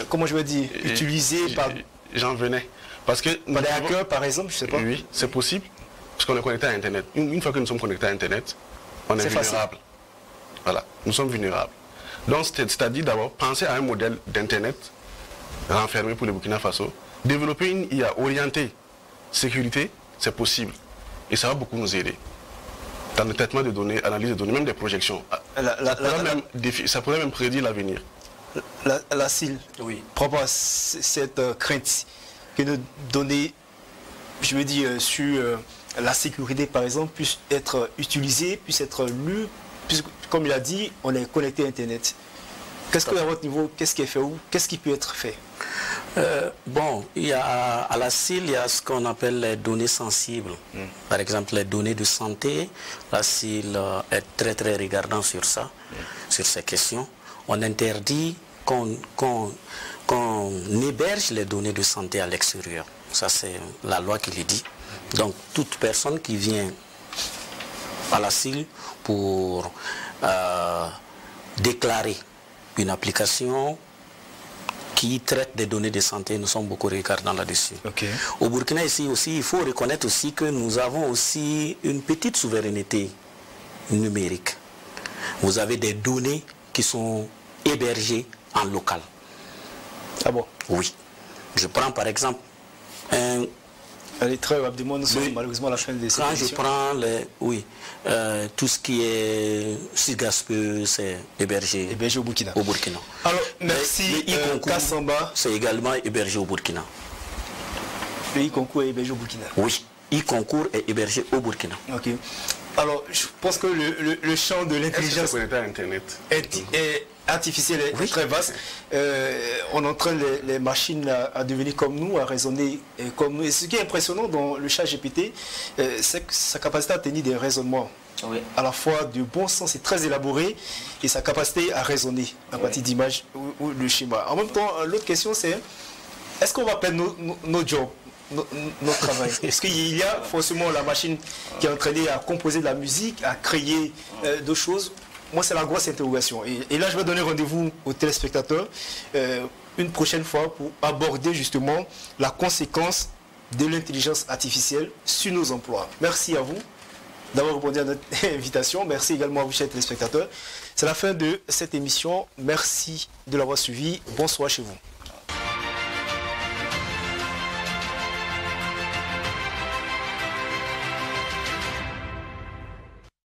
A: comment je veux dire, utilisées par...
C: J'en venais. Parce que
A: par des hackers, par exemple, je ne sais pas.
C: Oui, c'est possible, parce qu'on est connecté à Internet. Une fois que nous sommes connectés à Internet, on est vulnérable. Voilà, nous sommes vulnérables. Donc, c'est-à-dire d'abord penser à un modèle d'Internet renfermé pour le Burkina Faso. Développer une IA orientée sécurité, c'est possible. Et ça va beaucoup nous aider. Dans le traitement de données, analyse de données, même des projections. Ça pourrait même prédire l'avenir.
A: La CIL, propre à cette crainte que nos données, je veux dire, sur la sécurité par exemple, puissent être utilisées, puissent être lues, puisque, comme il a dit, on est connecté à Internet. Qu'est-ce que, à votre niveau, qu'est-ce qui est fait où? Qu'est-ce qui peut être fait?
D: Bon, à la CIL, il y a ce qu'on appelle les données sensibles. Par exemple, les données de santé. La CIL est très très regardant sur ça, sur ces questions. On interdit qu'on héberge les données de santé à l'extérieur. Ça, c'est la loi qui le dit. Donc, toute personne qui vient à la CIL pour déclarer une application qui traite des données de santé, nous sommes beaucoup regardants là-dessus. Au Burkina, ici aussi, il faut reconnaître aussi que nous avons aussi une petite souveraineté numérique. Vous avez des données qui sont hébergées en local.
A: Ah bon?
D: Oui. Je prends par exemple un...
A: Allez, très rapidement, nous sommes malheureusement à la fin de cette émission.
D: Quand je prends tout ce qui est Sigaspe, c'est hébergé
A: au Burkina.
D: Alors,
A: merci
D: Kassamba. C'est également hébergé au Burkina.
A: Le e-concours est hébergé au Burkina.
D: Oui, e-concours est hébergé au Burkina.
A: Ok. Alors, je pense que le champ de l'intelligence artificielle est très vaste. On entraîne les machines à devenir comme nous, à raisonner comme nous. Et ce qui est impressionnant dans le chat GPT, c'est sa capacité à tenir des raisonnements. À la fois de bon sens et très élaboré, et sa capacité à raisonner à partir d'images ou de schémas. En même temps, l'autre question c'est, est-ce qu'on va perdre nos jobs, notre travail? Est-ce qu'il y a forcément la machine qui est entraînée à composer de la musique, à créer d'autres choses? Moi, c'est la grosse interrogation. Et là, je vais donner rendez-vous aux téléspectateurs une prochaine fois pour aborder justement la conséquence de l'intelligence artificielle sur nos emplois. Merci à vous d'avoir répondu à notre invitation. Merci également à vous, chers téléspectateurs. C'est la fin de cette émission. Merci de l'avoir suivi. Bonsoir chez vous.